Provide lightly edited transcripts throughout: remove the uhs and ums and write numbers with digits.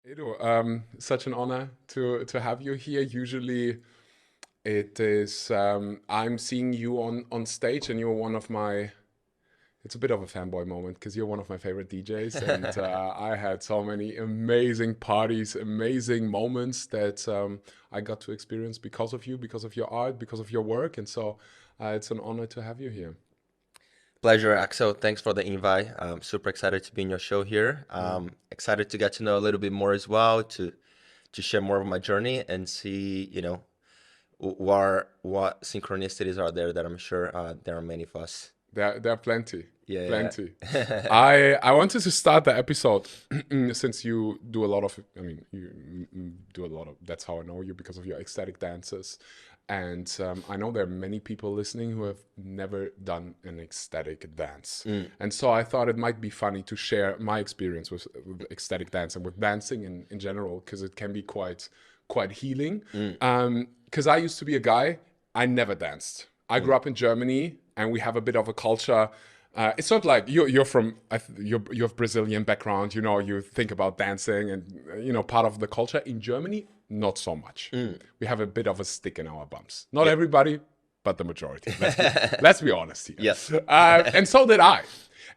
Edo, such an honor to have you here. Usually, it is I'm seeing you on stage, and you're one of my. It's a bit of a fanboy moment because you're one of my favorite DJs, and I had so many amazing parties, amazing moments that I got to experience because of you, because of your art, because of your work, and so it's an honor to have you here. Pleasure, Axel. Thanks for the invite. I'm super excited to be in your show here. Mm. Excited to get to know a little bit more as well, to share more of my journey and see, what synchronicities are there that I'm sure there are many of us. There are plenty, Yeah, plenty. yeah. I wanted to start the episode since you do a lot of. I mean, you do a lot of. That's how I know you because of your ecstatic dances, and I know there are many people listening who have never done an ecstatic dance, Mm, and so I thought it might be funny to share my experience with ecstatic dance and with dancing in general because it can be quite healing. mm, Because I used to be a guy, I never danced. I mm. grew up in Germany, and we have a bit of a culture. It's not like you're from you have Brazilian background. You know, you think about dancing, and part of the culture in Germany. Not so much. Mm. We have a bit of a stick in our bums. Not Yep. everybody, but the majority. Let's be honest here. Yes. And so did I.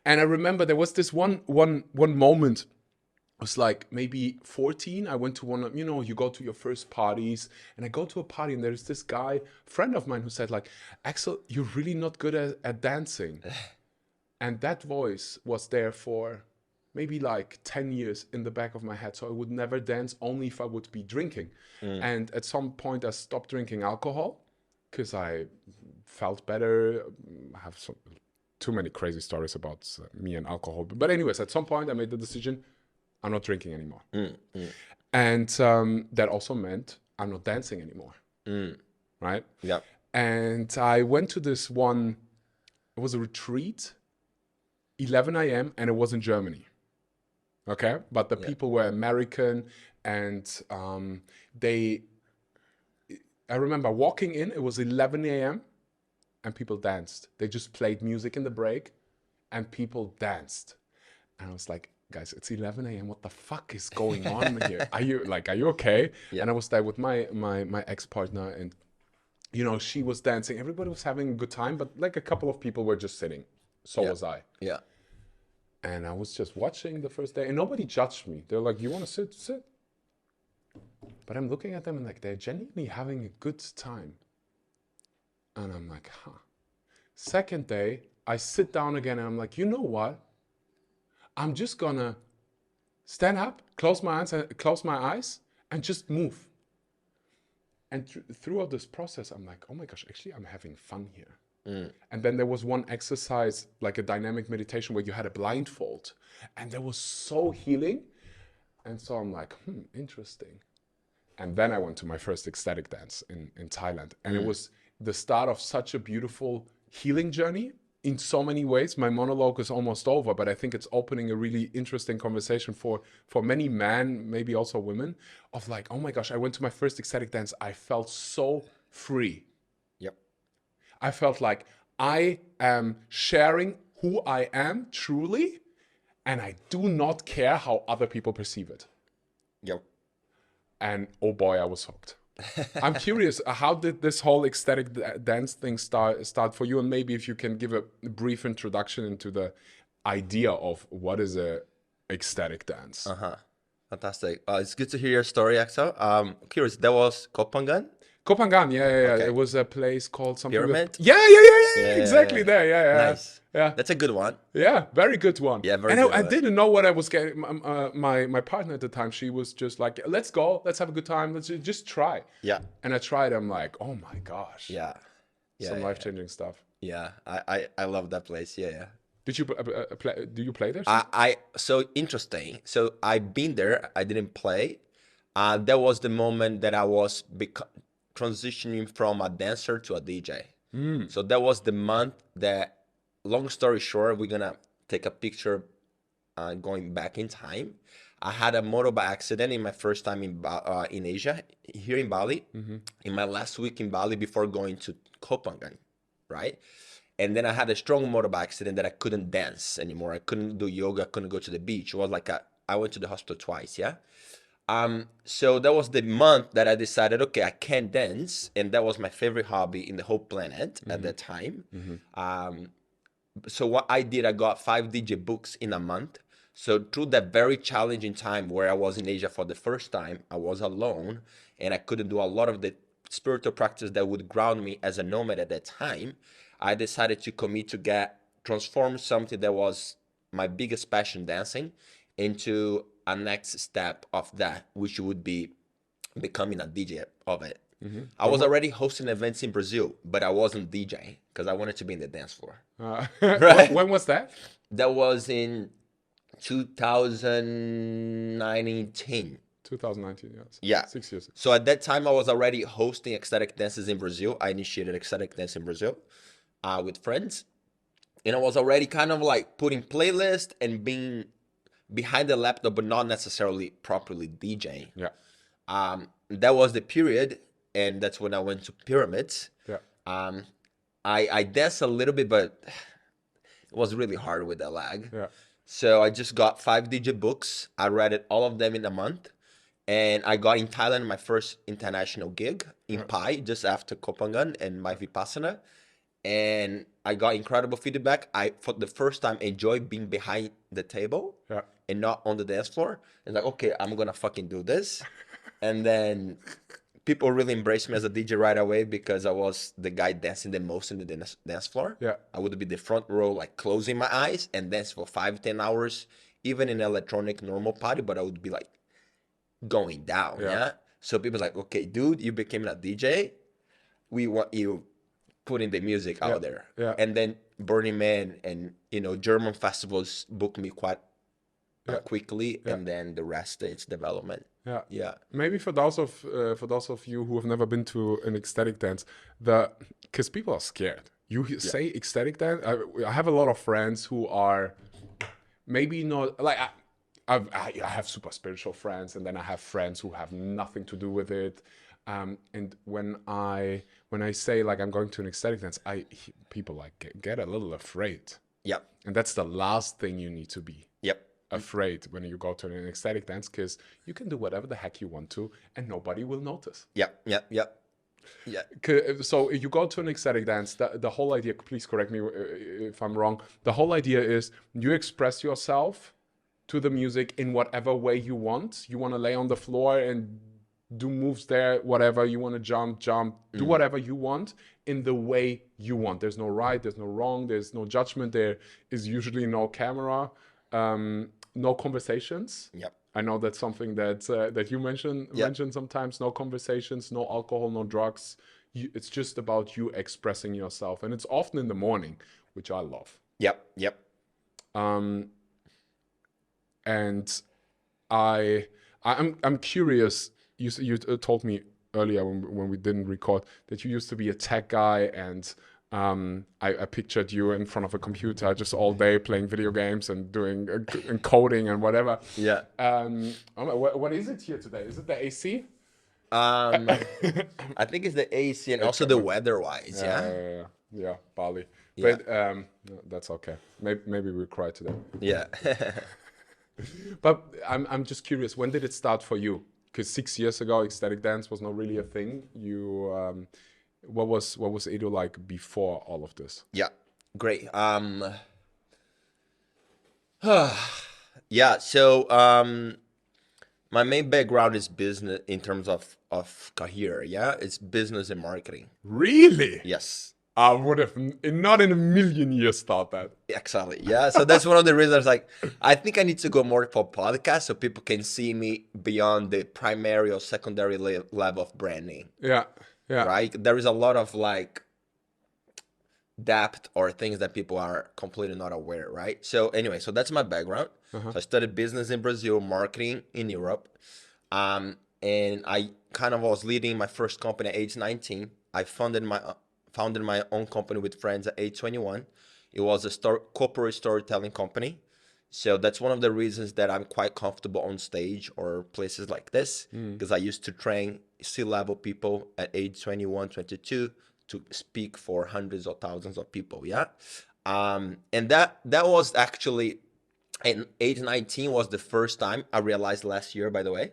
And I remember there was this one moment. I was like maybe 14. I went to one of, you go to your first parties, and I go to a party, and there's this guy, friend of mine, who said, like, Axel, you're really not good at dancing. And that voice was there for maybe like 10 years in the back of my head. So I would never dance, only if I would be drinking. Mm, And at some point, I stopped drinking alcohol because I felt better. I have too many crazy stories about me and alcohol. But anyways, at some point, I made the decision I'm not drinking anymore. mm, mm, And that also meant I'm not dancing anymore, mm. right? Yep. And I went to this one, it was a retreat, 11 a.m., and it was in Germany. Okay. But the Yep. people were American, and they, I remember walking in, it was 11 a.m., and people danced. They just played music in the break, and people danced. And I was like, guys, it's 11 a.m. What the fuck is going on here? Are you okay? And Yep. I was there with my ex-partner, and she was dancing. Everybody was having a good time, but like a couple of people were just sitting. So Yep. was I. Yeah. And I was just watching the first day, and nobody judged me. They're like, "You want to sit? Sit." But I'm looking at them, and like they're genuinely having a good time. And I'm like, huh. Second day, I sit down again, and I'm like, you know what? I'm just gonna stand up, close my eyes, and just move. And throughout this process, I'm like, oh my gosh, actually, I'm having fun here. Mm. And then there was one exercise, like a dynamic meditation, where you had a blindfold, and that was so healing. And so I'm like, interesting. And then I went to my first ecstatic dance in Thailand. And it Mm. was the start of such a beautiful healing journey in so many ways. My monologue is almost over, but I think it's opening a really interesting conversation for many men, maybe also women, of like, oh my gosh, I went to my first ecstatic dance. I felt so free. Yep. I felt like I am sharing who I am truly, and I do not care how other people perceive it. Yep. And oh boy, I was hooked. I'm curious, how did this whole ecstatic dance thing start for you? And maybe if you can give a brief introduction into the idea of what is a ecstatic dance. Uh-huh. Fantastic. It's good to hear your story, Axel. Curious, that was Kopangan? Kopangan, yeah, yeah, yeah. It Okay. was a place called something with Pyramid? yeah, yeah, yeah, yeah, yeah, exactly Yeah. there, yeah, yeah, Nice. yeah. That's a good one. Yeah, very good one. Yeah, very And I, good I one. didn't know what I was getting. My partner at the time, she was just like, "Let's go, let's have a good time, let's just try." Yeah. And I tried. I'm like, "Oh my gosh, Yeah. Yeah. some Yeah. life changing stuff." Yeah. I love that place. Yeah. Yeah. Did you play? Do you play there I, still? I so interesting. So I've been there. I didn't play. That was the moment that I was transitioning from a dancer to a DJ. Mm. So that was the month that, long story short, we're gonna take a picture going back in time. I had a motorbike accident in my first time in Asia, here in Bali, Mm-hmm. in my last week in Bali before going to Kopangan, right? And then I had a strong motorbike accident that I couldn't dance anymore. I couldn't do yoga, I couldn't go to the beach. It was like I went to the hospital twice, yeah? So that was the month that I decided, okay, I can dance, and that was my favorite hobby in the whole planet at that time. So what I did, I got 5 DJ books in a month. So through that very challenging time where I was in Asia for the first time, I was alone and I couldn't do a lot of the spiritual practice that would ground me as a nomad at that time. I decided to commit to transform something that was my biggest passion, dancing, into a next step of that, which would be becoming a DJ of it. I was already hosting events in Brazil, but I wasn't DJing because I wanted to be in the dance floor. Right? When was that? That was in 2019. 2019, yes. Yeah. 6 years. So at that time, I was already hosting ecstatic dances in Brazil. I initiated ecstatic dance in Brazil with friends. And I was already kind of like putting playlist and being behind the laptop, but not necessarily properly DJing. Yeah. That was the period, and that's when I went to pyramids. Yeah. I danced a little bit, but it was really hard with the lag. Yeah. So I just got 5 DJ books. I read it, all of them in a month. And I got in Thailand my first international gig in Pai, just after Kopangan and my Vipassana. And I got incredible feedback. I, for the first time, enjoyed being behind the table and not on the dance floor. And like, okay, I'm gonna fucking do this. And then people really embraced me as a DJ right away because I was the guy dancing the most in the dance floor. Yeah. I would be the front row, like closing my eyes and dance for 5-10 hours, even in an electronic normal party, but I would be like going down. Yeah. So people like, okay, dude, you became a DJ. We want you putting the music out there. Yeah. And then Burning Man and, German festivals booked me quite quickly. And then the rest is development. Yeah. Yeah. Maybe for those of you who have never been to an ecstatic dance, because people are scared. You say ecstatic dance. I have a lot of friends who are maybe not like I have super spiritual friends, and then I have friends who have nothing to do with it. And when I say like I'm going to an ecstatic dance, people like get a little afraid. Yep. And that's the last thing you need to be. Yep. Afraid when you go to an ecstatic dance, because you can do whatever the heck you want to and nobody will notice. Yep. Yeah. So if you go to an ecstatic dance, the whole idea, please correct me if I'm wrong, the whole idea is you express yourself to the music in whatever way you want. You want to lay on the floor and do moves there, whatever you want to jump, do whatever you want in the way you want. There's no right, there's no wrong, there's no judgment. There is usually no camera. No conversations. Yep. I know that's something that you mention sometimes. No conversations, no alcohol, no drugs. It's just about you expressing yourself, and it's often in the morning, which I love. Yep. And I'm curious. You told me earlier when we didn't record that you used to be a tech guy, and I pictured you in front of a computer just all day playing video games and doing and coding and whatever. Yeah. What is it here today? Is it the AC? I think it's the AC and also the weather-wise. Yeah, Bali. Yeah. But that's okay. Maybe we'll cry today. Yeah. But I'm just curious. When did it start for you? Because 6 years ago, ecstatic dance was not really a thing. What was Edo like before all of this? Yeah, great. Yeah, so my main background is business in terms of career. Yeah, it's business and marketing. Really? Yes. I would have not in a million years thought that. Exactly. Yeah. So that's one of the reasons. Like, I think I need to go more for podcast so people can see me beyond the primary or secondary level of branding. Yeah. Yeah. Right. There is a lot of like depth or things that people are completely not aware. Right. So anyway, so that's my background. So I studied business in Brazil, marketing in Europe, and I kind of was leading my first company at age 19. I founded my own company with friends at age 21. It was a corporate storytelling company. So that's one of the reasons that I'm quite comfortable on stage or places like this, because I used to train C-level people at age 21, 22 to speak for hundreds or thousands of people. Yeah. And that was actually at age 19 was the first time I realized last year, by the way.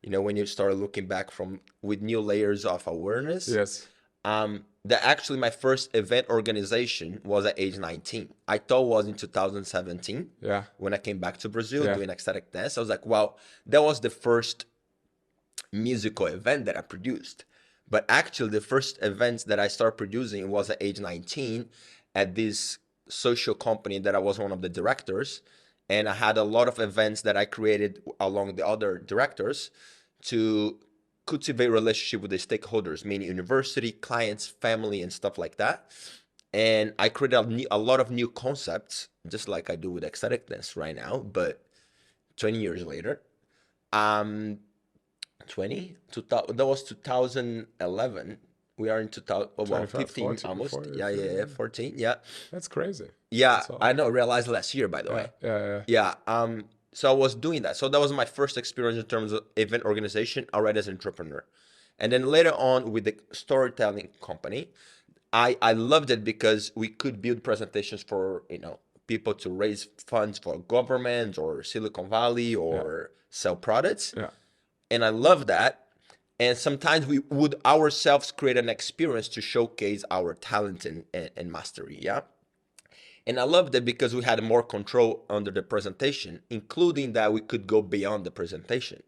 You know, when you start looking back from with new layers of awareness. Yes. That actually my first event organization was at age 19. I thought it was in 2017 Yeah. when I came back to Brazil Yeah. doing ecstatic dance. I was like, wow, that was the first musical event that I produced. But actually, the first events that I started producing was at age 19 at this social company that I was one of the directors. And I had a lot of events that I created along the other directors to cultivate relationship with the stakeholders, meaning university, clients, family, and stuff like that. And I created a lot of new concepts, just like I do with ecstatic dance right now, but 20 years later. Um, 2000, that was 2011. We are in 2000, well, 25, 15 14, almost. 14, Yeah, yeah, yeah, 14. Yeah. That's crazy. Yeah, That's all. I know, realized last year, by the way. Yeah. Yeah. So I was doing that. So that was my first experience in terms of event organization already as an entrepreneur. And then later on with the storytelling company, I loved it because we could build presentations for, people to raise funds for government or Silicon Valley or sell products. Yeah. And I love that. And sometimes we would ourselves create an experience to showcase our talent and mastery. Yeah. And I loved it because we had more control under the presentation, including that we could go beyond the presentation.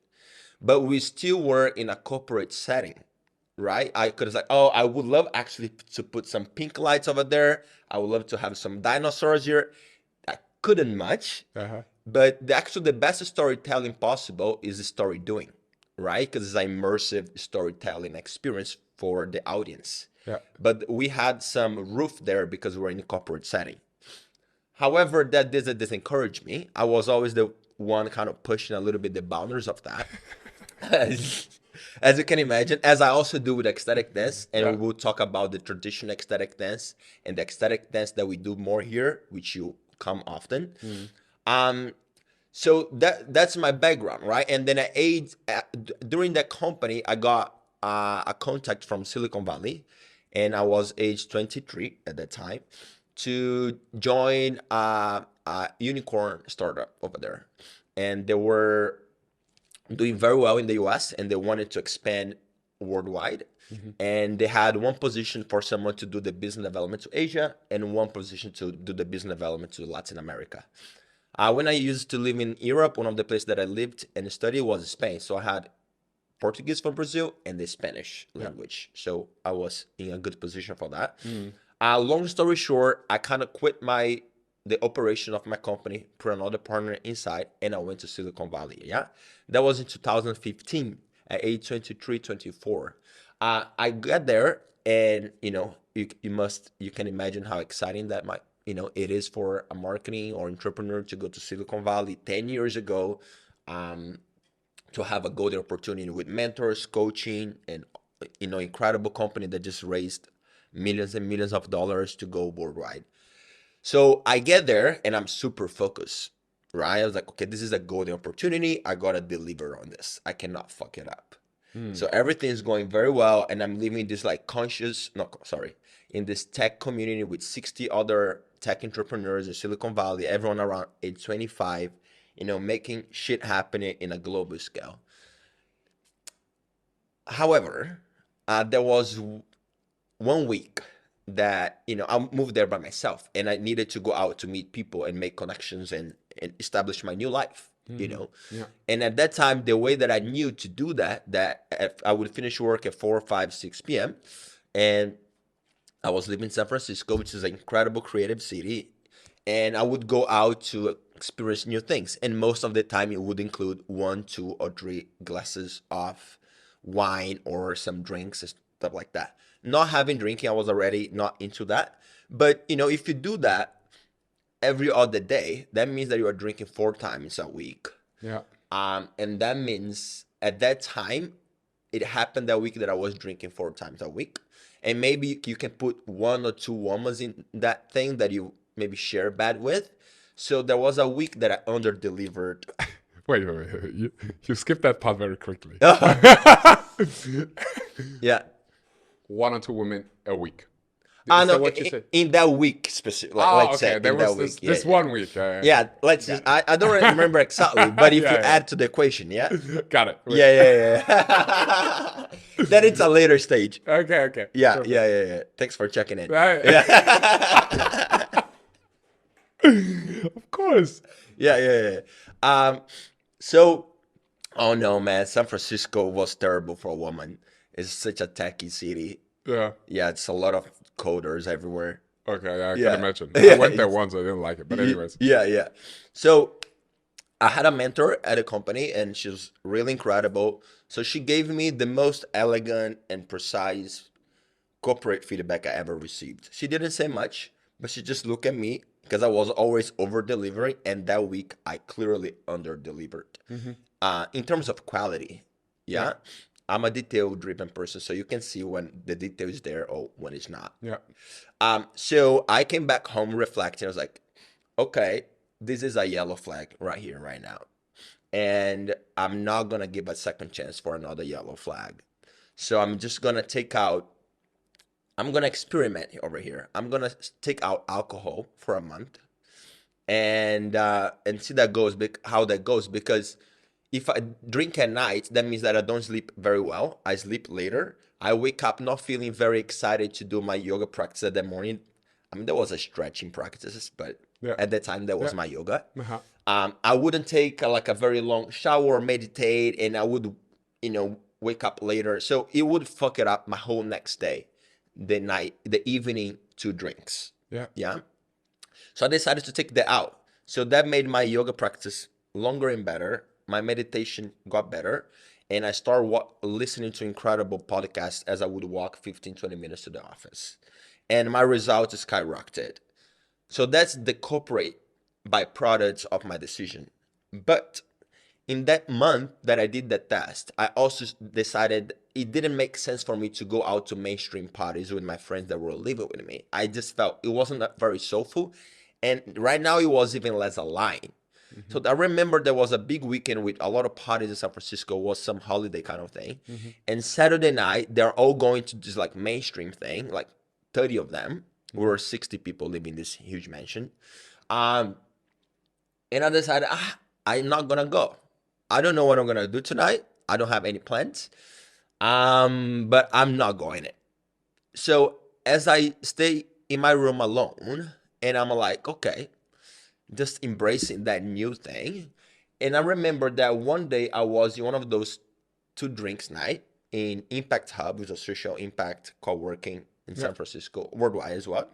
But we still were in a corporate setting, right? I could have like, oh, I would love actually to put some pink lights over there. I would love to have some dinosaurs here. I couldn't much. But the best storytelling possible is the story doing, right? Because it's an immersive storytelling experience for the audience. Yeah. But we had some roof there because we were in a corporate setting. However, that doesn't disencourage me. I was always the one kind of pushing a little bit the boundaries of that. As you can imagine, as I also do with ecstatic dance, and we will talk about the traditional ecstatic dance and the ecstatic dance that we do more here, which you come often. So that's my background, right? And then during that company, I got a contact from Silicon Valley, and I was age 23 at that time, to join a unicorn startup over there. And they were doing very well in the US and they wanted to expand worldwide. And they had one position for someone to do the business development to Asia and one position to do the business development to Latin America. When I used to live in Europe, one of the places that I lived and studied was Spain. So I had Portuguese from Brazil and the Spanish language. So I was in a good position for that. Long story short, I kind of quit the operation of my company, put another partner inside, and I went to Silicon Valley. Yeah, that was in 2015 at age 23, 24. I got there, and you can imagine how exciting that it is for a marketing or entrepreneur to go to Silicon Valley 10 years ago, to have a golden opportunity with mentors, coaching, and incredible company that just raised millions and millions of dollars to go worldwide. So I get there and I'm super focused, right? I was like, okay, this is a golden opportunity. I gotta deliver on this. I cannot fuck it up. So everything's going very well, and I'm living this in this tech community with 60 other tech entrepreneurs in Silicon Valley, everyone around age 25, making shit happening in a global scale. However, there was 1 week that I moved there by myself, and I needed to go out to meet people and make connections and establish my new life. And at that time, the way that I knew to do that I would finish work at 4, 5, 6 p.m. and I was living in San Francisco, which is an incredible creative city, and I would go out to experience new things. And most of the time, it would include 1, 2, or 3 glasses of wine or some drinks and stuff like that. Not having drinking, I was already not into that. But if you do that every other day, that means that you are drinking 4 times a week. Yeah. And that means at that time, it happened that week that I was drinking 4 times a week. And maybe you can put 1 or 2 women in that thing that you maybe share bad with. So there was a week that I under-delivered. Wait. You skipped that part very quickly. Yeah. 1 or 2 women a week. Ah, Is that no, what you said? in that week specific, like, Oh, let's say okay. There in was that this week. this Yeah, one week. yeah. Let's just, I don't remember exactly, but if you Yeah, add to the equation, yeah, got it. Wait. yeah. Then it's a later stage. Okay, okay. Yeah, Perfect. yeah. Thanks for checking in. Right. Yeah. Of course. Yeah. So, oh no, man, San Francisco was terrible for a woman. It's such a techie city. Yeah. Yeah, it's a lot of coders everywhere. Okay, yeah, I can Yeah. imagine. I Yeah, went there it's- once, I didn't like it. But anyways. Yeah. So I had a mentor at a company and she was really incredible. So she gave me the most elegant and precise corporate feedback I ever received. She didn't say much, but she just looked at me because I was always over delivering. And that week I clearly under delivered in terms of quality. Yeah. I'm a detail driven person. So you can see when the detail is there or when it's not. Yeah. So I came back home reflecting. I was like, okay, this is a yellow flag right here, right now. And I'm not going to give a second chance for another yellow flag. So I'm just going to I'm going to experiment over here. I'm going to take out alcohol for a month and see how that goes. Because if I drink at night, that means that I don't sleep very well. I sleep later. I wake up not feeling very excited to do my yoga practice at the morning. I mean, there was a stretching practices, but at that time, that was my yoga. I wouldn't take like a very long shower, meditate, and I would, wake up later. So it would fuck it up my whole next day, the evening, 2 drinks. Yeah. So I decided to take that out. So that made my yoga practice longer and better. My meditation got better. And I started listening to incredible podcasts as I would walk 15, 20 minutes to the office. And my results skyrocketed. So that's the corporate byproducts of my decision. But in that month that I did that test, I also decided it didn't make sense for me to go out to mainstream parties with my friends that were living with me. I just felt it wasn't very soulful. And right now it was even less aligned. So I remember there was a big weekend with a lot of parties in San Francisco, was some holiday kind of thing. And Saturday night, they're all going to this like mainstream thing, like 30 of them. We were 60 people living in this huge mansion. And I decided, I'm not going to go. I don't know what I'm going to do tonight. I don't have any plans. But I'm not going it. So as I stay in my room alone, and I'm like, okay, just embracing that new thing. And I remember that one day I was in one of those 2 drinks night in Impact Hub, which is a social impact co-working in San Francisco, worldwide as well.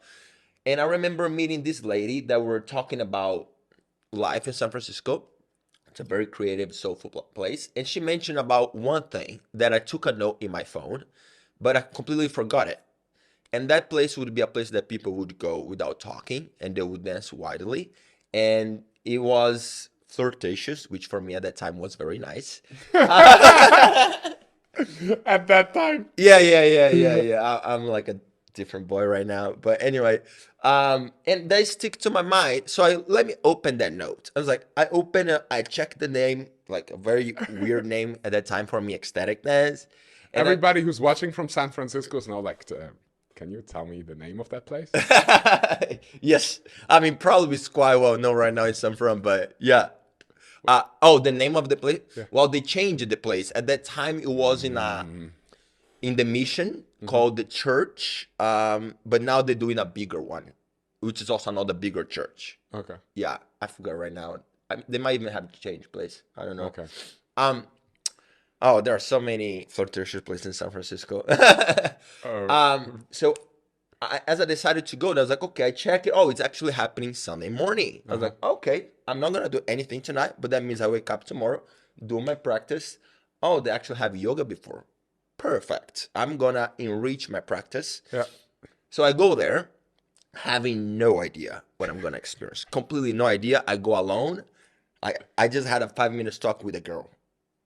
And I remember meeting this lady that were talking about life in San Francisco. It's a very creative, soulful place. And she mentioned about one thing that I took a note in my phone, but I completely forgot it. And that place would be a place that people would go without talking and they would dance widely. And it was flirtatious, which for me at that time was very nice. At that time. Yeah. I'm like a different boy right now. But anyway, and they stick to my mind. So let me open that note. I was like, I open it, I checked the name, like a very weird name at that time for me, Ecstatic Dance. And Everybody who's watching from San Francisco is now like, can you tell me the name of that place? Yes. I mean, probably it's quite well known right now in San Fran, but yeah. The name of the place? Yeah. Well, they changed the place. At that time, it was in the Mission called the church, but now they're doing a bigger one, which is also another bigger church. Okay. Yeah, I forgot right now. They might even have changed place. I don't know. Okay. There are so many flirtatious places in San Francisco. So as I decided to go, I was like, okay, I check it. Oh, it's actually happening Sunday morning. I was like, okay, I'm not gonna do anything tonight, but that means I wake up tomorrow, do my practice. Oh, they actually have yoga before. Perfect. I'm gonna enrich my practice. Yeah. So I go there, having no idea what I'm gonna experience. Completely no idea. I go alone. I just had a 5-minute talk with a girl.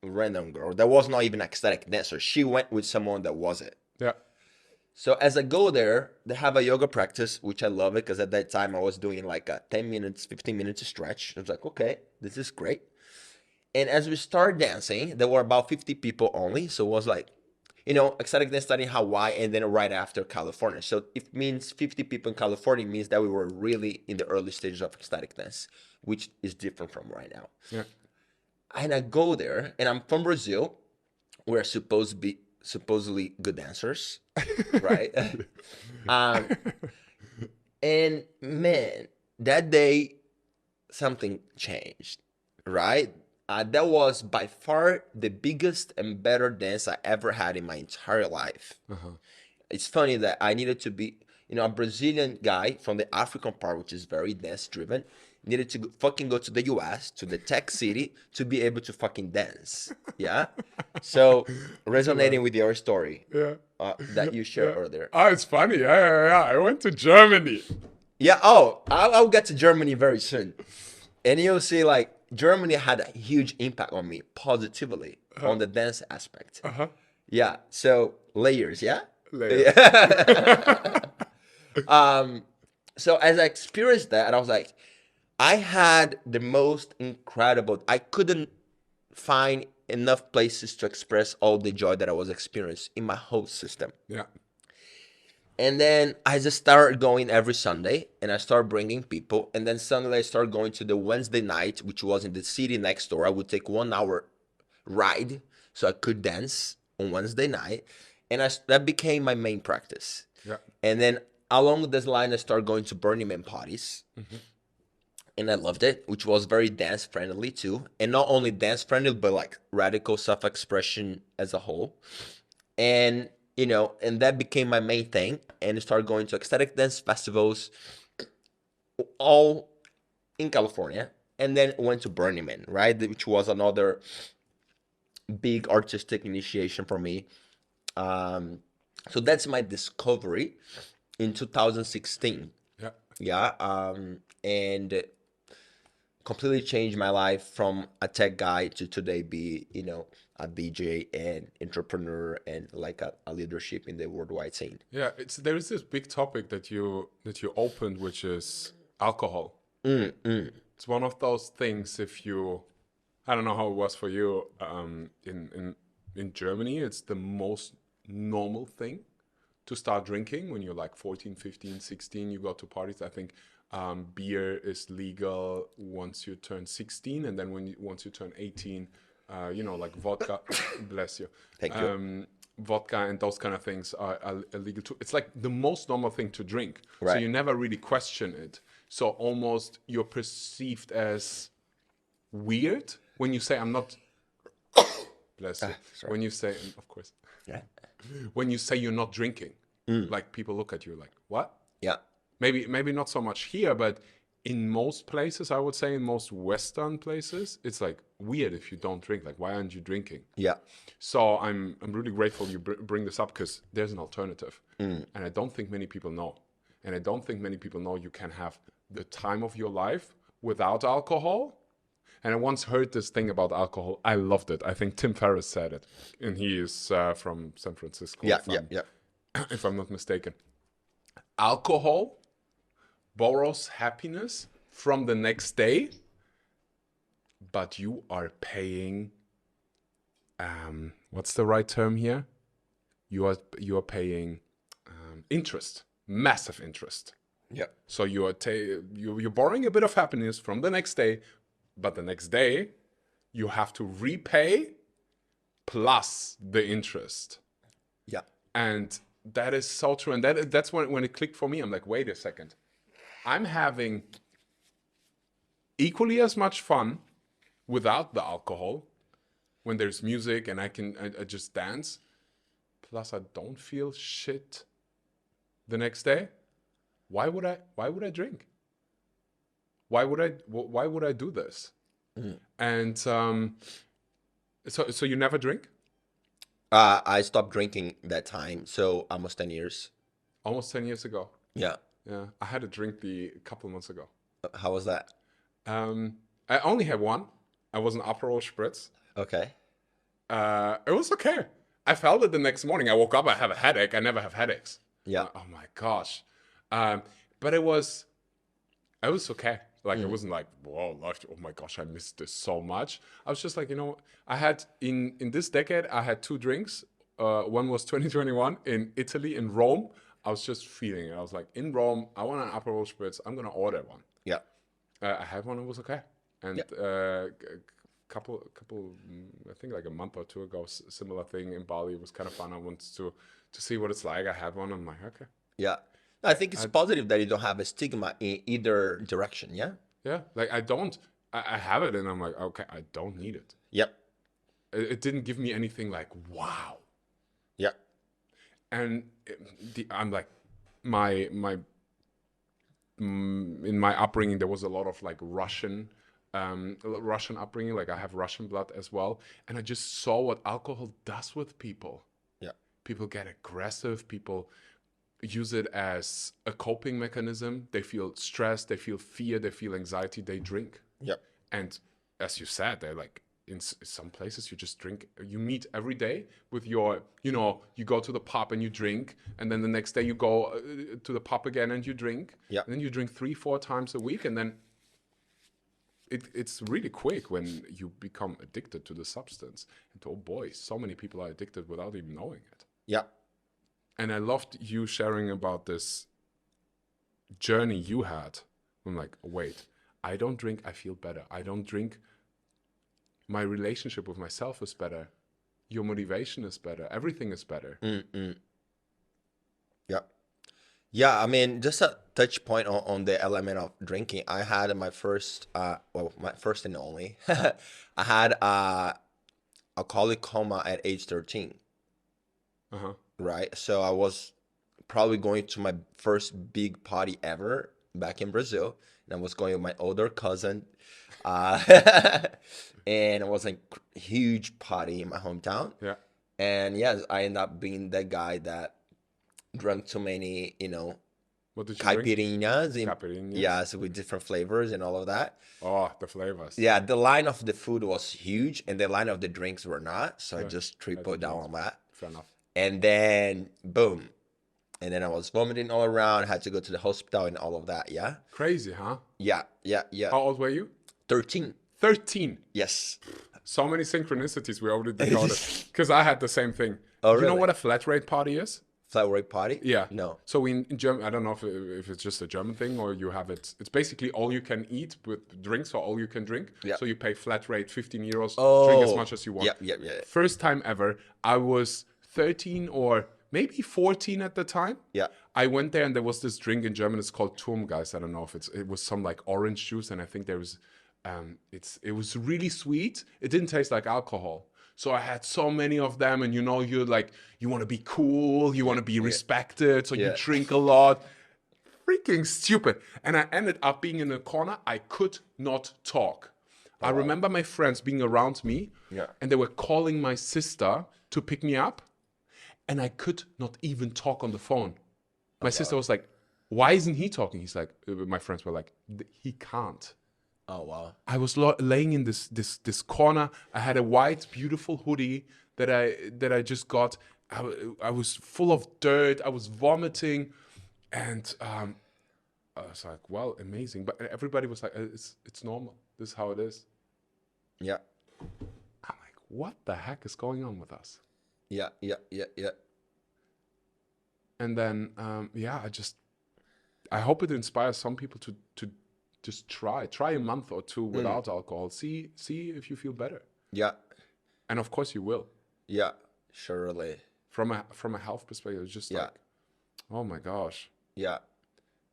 Random girl that was not even an ecstatic dancer. She went with someone that was it. Yeah. So as I go there, they have a yoga practice, which I love it because at that time I was doing like a 10 minutes, 15 minutes stretch. I was like, okay, this is great. And as we start dancing, there were about 50 people only. So it was like, ecstatic dance started in Hawaii and then right after California. So it means 50 people in California means that we were really in the early stages of ecstatic dance, which is different from right now. Yeah. And I go there, and I'm from Brazil. We're supposed to be supposedly good dancers, right? And man, that day something changed, right? That was by far the biggest and better dance I ever had in my entire life. It's funny that I needed to be, a Brazilian guy from the African part, which is very dance driven, needed to fucking go to the US, to the tech city, to be able to fucking dance. Yeah. So resonating with your story that you shared earlier. Oh, it's funny. Yeah. I went to Germany. Yeah. Oh, I'll get to Germany very soon. And you'll see like Germany had a huge impact on me positively on the dance aspect. Yeah. So layers. Yeah. Layers. So as I experienced that, I was like, I had the most incredible, I couldn't find enough places to express all the joy that I was experiencing in my whole system. Yeah. And then I just started going every Sunday, and I started bringing people. And then suddenly I started going to the Wednesday night, which was in the city next door. I would take 1 hour ride so I could dance on Wednesday night. And that became my main practice. Yeah. And then along this line, I started going to Burning Man parties. And I loved it, which was very dance friendly too. And not only dance friendly, but like radical self-expression as a whole. And, and that became my main thing. And I started going to ecstatic dance festivals all in California. And then went to Burning Man, right? Which was another big artistic initiation for me. So that's my discovery in 2016. Yeah. Yeah. And completely changed my life from a tech guy to today be, a DJ and entrepreneur and like a leadership in the worldwide scene. Yeah, there is this big topic that you opened, which is alcohol. It's one of those things. I don't know how it was for you. In Germany, it's the most normal thing to start drinking when you're like 14, 15, 16. You go to parties. I think beer is legal once you turn 16, and then once you turn 18, like vodka. Bless you. Thank you. Vodka and those kind of things are illegal too. It's like the most normal thing to drink. Right. So you never really question it. So almost you're perceived as weird when you say I'm not. Bless you. Sorry. When you say, of course. Yeah. When you say you're not drinking, like people look at you like, what? Yeah. Maybe not so much here, but in most places, I would say in most Western places, it's like weird if you don't drink. Like, why aren't you drinking? Yeah. So I'm really grateful you bring this up because there's an alternative. And I don't think many people know. And I don't think many people know you can have the time of your life without alcohol. And I once heard this thing about alcohol. I loved it. I think Tim Ferriss said it. And he is from San Francisco. Yeah. If I'm not mistaken. Alcohol borrows happiness from the next day, but you are paying, what's the right term here? You are paying interest, massive interest. Yeah. So you're borrowing a bit of happiness from the next day, but the next day you have to repay plus the interest. Yeah. And that is so true. And that's when it clicked for me. I'm like, wait a second. I'm having equally as much fun without the alcohol when there's music and I just dance. Plus I don't feel shit the next day. Why would I drink? Why would I do this? And so you never drink? I stopped drinking that time, so almost 10 years. Almost 10 years ago. Yeah. Yeah, I had a drink a couple of months ago. How was that? I only had one. I was an Aperol Spritz. Okay. It was okay. I felt it the next morning. I woke up, I have a headache. I never have headaches. Yeah. Oh my gosh. But it was okay. Like it wasn't like, whoa, oh my gosh, I missed this so much. I was just like, I had in this decade, I had 2 drinks one was 2021 in Italy, in Rome. I was just feeling it. I was like, in Rome, I want an Aperol Spritz. I'm gonna order one. Yeah. I had one. It was okay. And couple, I think like a month or two ago, similar thing in Bali. It was kind of fun. I wanted to see what it's like. I had one. I'm like, okay. Yeah. I think it's positive that you don't have a stigma in either direction. Yeah. Yeah. Like I have it, and I'm like, okay, I don't need it. Yep. It didn't give me anything like wow. Yeah. And I'm like, in my upbringing, there was a lot of like Russian upbringing. Like I have Russian blood as well, and I just saw what alcohol does with people. Yeah. People get aggressive. People use it as a coping mechanism. They feel stress. They feel fear. They feel anxiety. They drink. Yep. And as you said, they're like, in some places you just drink, you meet every day with your, you go to the pub and you drink, and then the next day you go to the pub again and you drink. Yeah. And then you drink 3-4 times a week, and then it's really quick when you become addicted to the substance. And oh boy, so many people are addicted without even knowing it. Yeah. And I loved you sharing about this journey you had. I'm like, wait, I don't drink, I feel better. I don't drink, my relationship with myself is better. Your motivation is better. Everything is better. Yeah. Yeah, I mean, just a touch point on the element of drinking. I had my first, my first and only, I had alcoholic coma at age 13. Right? So I was probably going to my first big party ever back in Brazil. And I was going with my older cousin. And it was a huge party in my hometown. Yeah. And yes, I ended up being that guy that drank too many, What did you caipirinhas. drink? Caipirinhas. Yes, with different flavors and all of that. Oh, the flavors. Yeah, the line of the food was huge and the line of the drinks were not. So I Yeah, just tripled down on that. Fair enough. And then, boom. And then I was vomiting all around, had to go to the hospital and all of that, yeah? Crazy, huh? Yeah. How old were you? 13. 13. Yes. So many synchronicities we already decoded. Because I had the same thing. Oh, You know really? what a flat rate party is? Flat rate party? Yeah. No. So in German, I don't know if it's just a German thing or you have it. It's basically all you can eat with drinks or all you can drink. Yeah. So you pay flat rate, 15 euros, Oh. drink as much as you want. Yeah. First time ever, I was 13 or maybe 14 at the time. Yeah. I went there and there was this drink in German. It's called Turm, guys. I don't know if it was some like orange juice, and I think there was, it was really sweet. It didn't taste like alcohol. So I had so many of them, and you want to be cool, you want to be respected, so you drink a lot. Freaking stupid. And I ended up being in a corner. I could not talk. I remember my friends being around me, and they were calling my sister to pick me up, and I could not even talk on the phone. My sister was like, why isn't he talking? He's like, my friends were like, he can't. Oh, wow. I was laying in this corner. I had a white, beautiful hoodie that I just got. I was full of dirt. I was vomiting, and I was like, "Well, amazing." But everybody was like, "It's normal. This is how it is." Yeah. I'm like, "What the heck is going on with us?" Yeah. And then, I hope it inspires some people to just try a month or two without alcohol. See if you feel better. Yeah. And of course you will. Yeah. Surely. From a health perspective, it's just like, oh my gosh. Yeah.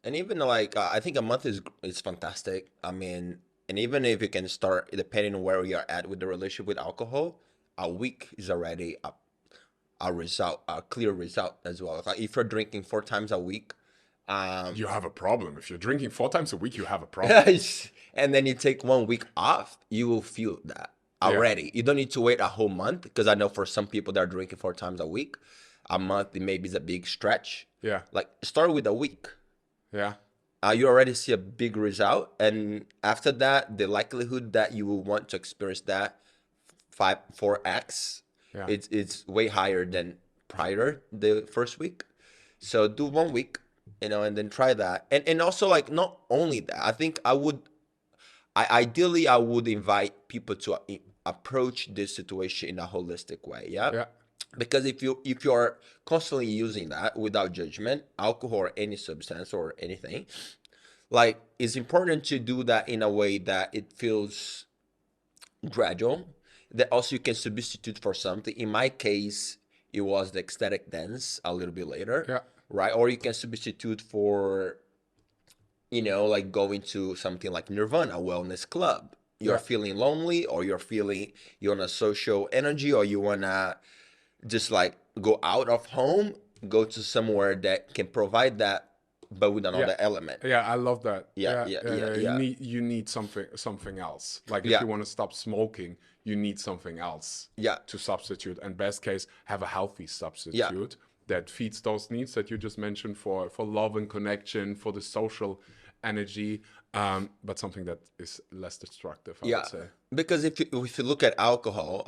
And even like, I think a month is fantastic. I mean, and even if you can start, depending on where you're at with the relationship with alcohol, a week is already a result, a clear result as well. Like if you're drinking 4 times a week, You have a problem. If you're drinking 4 times a week, you have a problem. and then you take 1 week off, you will feel that already. You don't need to wait a whole month, because I know for some people that are drinking 4 times a week, a month maybe is a big stretch. Yeah. Like start with a week. Yeah. You already see a big result, and after that, the likelihood that you will want to experience that 4x, it's way higher than prior the first week. So do 1 week, and then try that, and also like not only that, I think I would invite people to approach this situation in a holistic way. Yeah. Because if you're constantly using that without judgment, alcohol or any substance or anything, like it's important to do that in a way that it feels gradual, that also you can substitute for something. In my case, it was the ecstatic dance a little bit later, Yeah. right? Or you can substitute for, like going to something like Nirvana, wellness club. You're Yeah. feeling lonely, or you want a social energy, or you want to just like go out of home, go to somewhere that can provide that, but with Yeah. another element. Yeah, I love that. Yeah, Yeah, yeah, yeah, yeah, yeah. yeah. You need something else. Like if Yeah, you want to stop smoking, you need something else yeah, to substitute. And best case, have a healthy yeah, substitute that feeds those needs that you just mentioned for love and connection, for the social energy, but something that is less destructive, I yeah. would say. Because if you look at alcohol,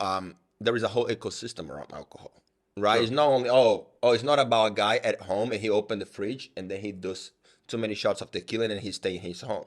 there is a whole ecosystem around alcohol, right? True. It's not only it's not about a guy at home and he opened the fridge and then he does too many shots of tequila and he stay in his home.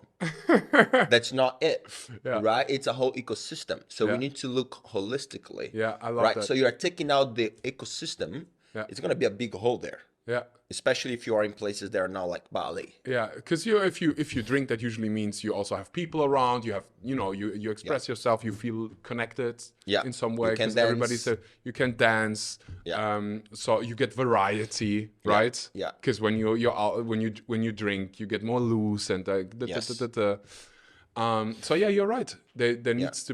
That's not it, Yeah. right? It's a whole ecosystem. So we Yeah. need to look holistically, Yeah, I love right? So that. you are taking out the ecosystem, Yeah. it's gonna be a big hole there, Yeah. especially if you are in places that are not like Bali. Yeah, because if you drink, that usually means you also have people around. You have you express yourself. You feel connected Yeah. in some You way can because everybody's dance. you can dance. Yeah. So you get variety, right? Yeah. Because you're out, when you drink, you get more loose and Yes. so yeah, you're right. There Yeah. needs to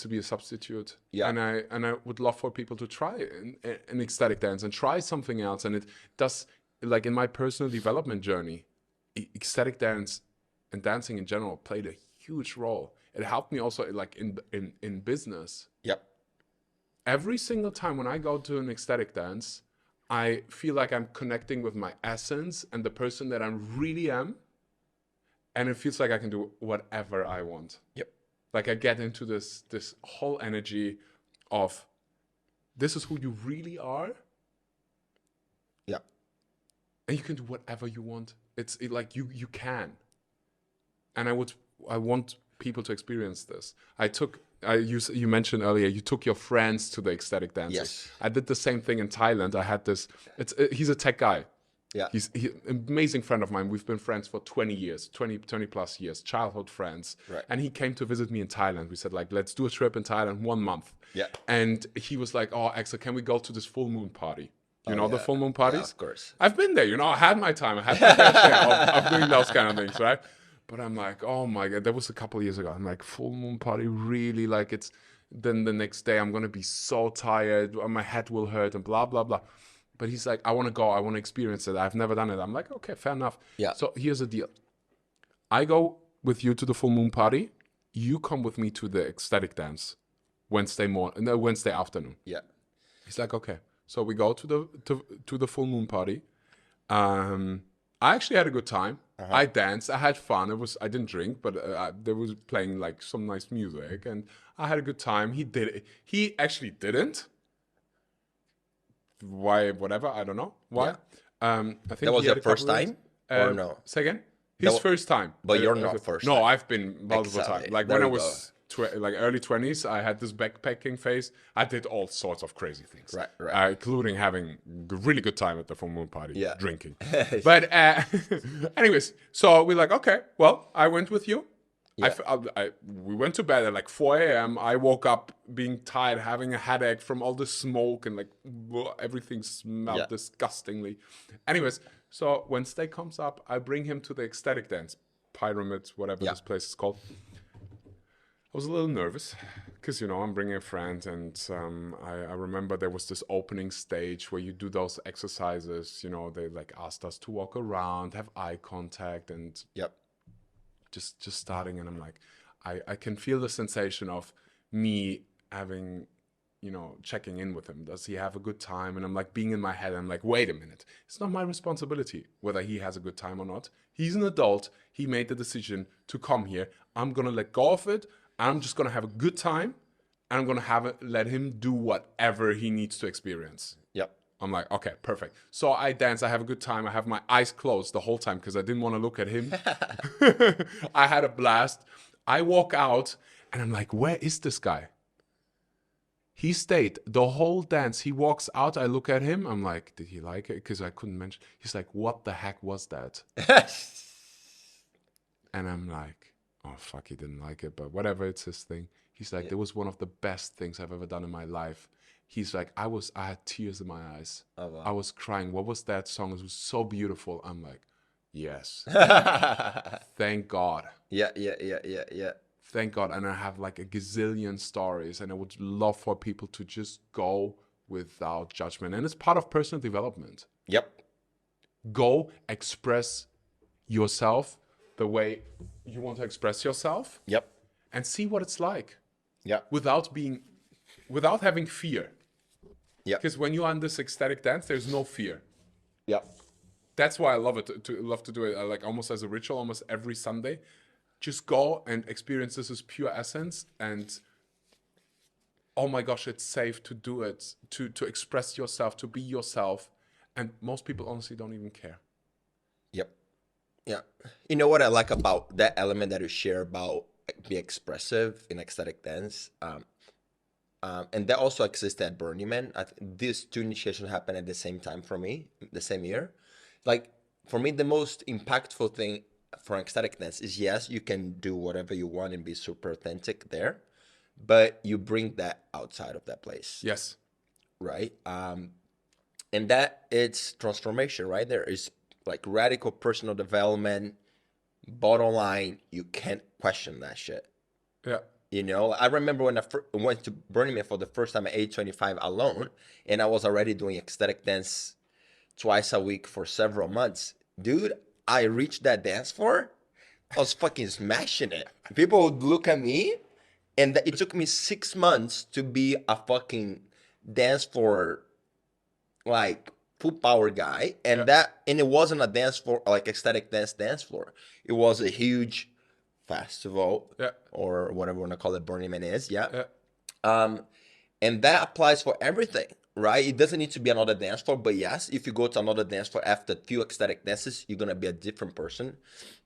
be a substitute. Yeah. And I would love for people to try an ecstatic dance and try something else. And it does, like in my personal development journey, ecstatic dance and dancing in general played a huge role. It helped me also like in business. Yep. Every single time when I go to an ecstatic dance, I feel like I'm connecting with my essence and the person that I really am. And it feels like I can do whatever I want. Yep. Like I get into this whole energy of this is who you really are, Yeah. and you can do whatever you want. Like you can, and I want people to experience this. You mentioned earlier you took your friends to the ecstatic dancing. Yes. I did the same thing in Thailand. I had this. He's a tech guy. Yeah. He's an amazing friend of mine. We've been friends for 20 years, 20 plus years, childhood friends. Right. And he came to visit me in Thailand. We said, like, let's do a trip in Thailand 1 month. Yeah. And he was like, oh, Axel, can we go to this full moon party? You know the Yeah. full moon Yeah, parties? of course. I've been there, I had my time. I had my fair share of doing those kind of things, right? But I'm like, oh my God, that was a couple of years ago. I'm like, full moon party, really? Like then the next day I'm going to be so tired, my head will hurt and blah, blah, blah. But he's like, I want to go. I want to experience it. I've never done it. I'm like, okay, fair enough. Yeah. So here's the deal. I go with you to the full moon party. You come with me to the ecstatic dance Wednesday afternoon. Yeah. He's like, okay. So we go to the full moon party. I actually had a good time. I danced. I had fun. I didn't drink, but there was playing like some nice music, and I had a good time. He did it. He actually didn't. Why? Whatever. I don't know why. Yeah. I think That was he had your a couple first of time, or no? Say again. His first time. But you're not first No, time. I've been multiple Exactly. times. Like There when I you was like early 20s, I had this backpacking phase. I did all sorts of crazy things. Right. Including having a really good time at the full moon party. Yeah. Drinking. But anyways, so we're like, okay, well, I went with you. Yeah. We went to bed at like 4 a.m. I woke up being tired, having a headache from all the smoke and like everything smelled disgustingly. Anyways, so Wednesday comes up, I bring him to the ecstatic dance, Pyramid, whatever this place is called. I was a little nervous because, I'm bringing a friend, and I remember there was this opening stage where you do those exercises, they like asked us to walk around, have eye contact, and Yep. just starting, and I'm like, I can feel the sensation of me having, checking in with him. Does he have a good time? And I'm like being in my head. I'm like, wait a minute. It's not my responsibility whether he has a good time or not. He's an adult. He made the decision to come here. I'm going to let go of it. I'm just going to have a good time. And I'm going to let him do whatever he needs to experience. Yep. I'm like, okay, perfect. So I dance, I have a good time. I have my eyes closed the whole time because I didn't want to look at him. I had a blast. I walk out and I'm like, where is this guy? He stayed the whole dance. He walks out. I look at him. I'm like, did he like it? Because I couldn't mention. He's like, what the heck was that? And I'm like, oh, fuck, he didn't like it. But whatever, it's his thing. He's like, it was one of the best things I've ever done in my life. He's like, I had tears in my eyes. Oh, wow. I was crying. What was that song? It was so beautiful. I'm like, yes. Thank God. Yeah. Thank God. And I have like a gazillion stories, and I would love for people to just go without judgment. And it's part of personal development. Yep. Go express yourself the way you want to express yourself. Yep. And see what it's like. Yeah. Without having fear. Yeah. Because when you are in this ecstatic dance, there's no fear. Yeah. That's why I love it. Love to do it like almost as a ritual, almost every Sunday. Just go and experience this as pure essence, and oh my gosh, it's safe to do it, to express yourself, to be yourself, and most people honestly don't even care. Yep. Yeah. You know what I like about that element that you share about be expressive in ecstatic dance, and that also exists at Burning Man. These two initiations happened at the same time for me, the same year. Like for me, the most impactful thing for ecstatic dance is, yes, you can do whatever you want and be super authentic there, but you bring that outside of that place. Yes. Right. And that it's transformation, right? There is like radical personal development. Bottom line, you can't question that shit. Yeah. You know, I remember when I went to Burning Man for the first time at age 25 alone, and I was already doing ecstatic dance twice a week for several months. Dude, I reached that dance floor, I was fucking smashing it. People would look at me, and it took me 6 months to be a fucking dance floor, like, full power guy. And it wasn't a dance floor, like ecstatic dance floor. It was a huge festival, or whatever you want to call it, Burning Man is, and that applies for everything, right? It doesn't need to be another dance floor, but yes, if you go to another dance floor after 2 ecstatic dances, you're gonna be a different person.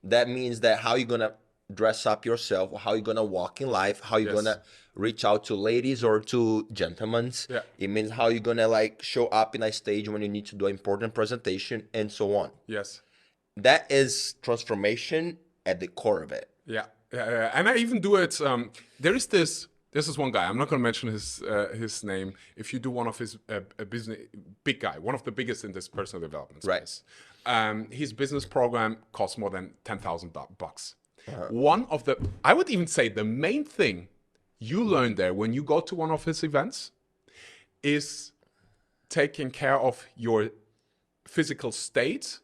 That means that how you're gonna dress up yourself, how you're gonna walk in life, how you're gonna reach out to ladies or to gentlemen. It means how you're gonna like show up in a stage when you need to do an important presentation, and so on. Yes. That is transformation at the core of it. Yeah. And I even do it. There's this one guy. I'm not going to mention his name. If you do one of his business, big guy, one of the biggest in this personal development space. Right. His business program costs more than $10,000. One of the, I would even say, the main thing you learn there when you go to one of his events is taking care of your physical state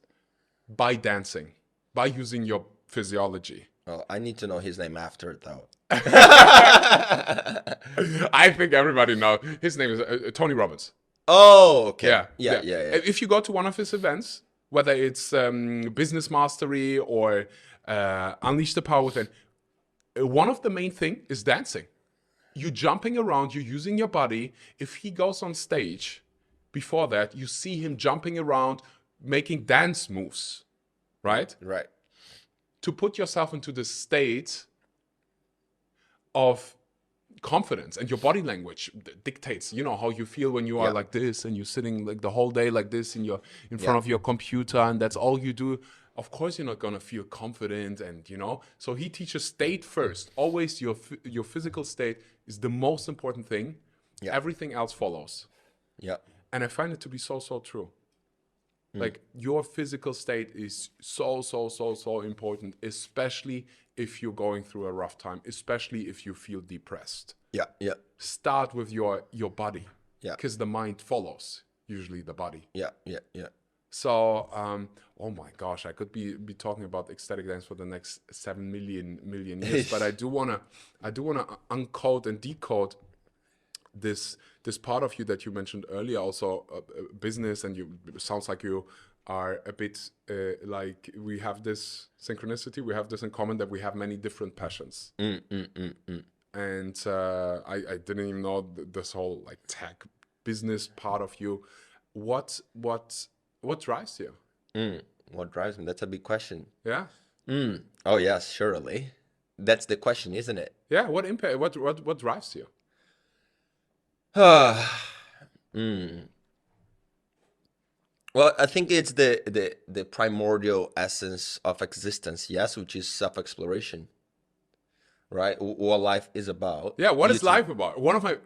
by dancing, by using your physiology. Oh, I need to know his name after it, though. I think everybody knows. His name is Tony Robbins. Oh, okay. Yeah. If you go to one of his events, whether it's Business Mastery or Unleash the Power Within, one of the main thing is dancing. You jumping around, you using your body. If he goes on stage, before that, you see him jumping around, making dance moves, right? Right. To put yourself into the state of confidence, and your body language dictates, how you feel when you are like this, and you're sitting like the whole day like this in front of your computer, and that's all you do. Of course, you're not gonna feel confident, and So he teaches state first. Always your physical state is the most important thing. Yeah. Everything else follows. Yeah. And I find it to be so true. Like your physical state is so important, especially if you're going through a rough time, especially if you feel depressed. Yeah. Start with your body. Yeah. Because the mind follows usually the body. Yeah. So, oh my gosh, I could be talking about ecstatic dance for the next 7 million years, but I do wanna uncode and decode this part of you that you mentioned earlier, also business, and sounds like you are a bit like we have this synchronicity, we have this in common, that we have many different passions. And I didn't even know this whole like tech business part of you. What drives you? What drives me? That's a big question. Yeah. Oh yes, surely. That's the question, isn't it? Yeah. What impact? What drives you? Mm. Well, I think it's the primordial essence of existence, yes, which is self-exploration, right? What life is about. Yeah, what You is to life about? One of my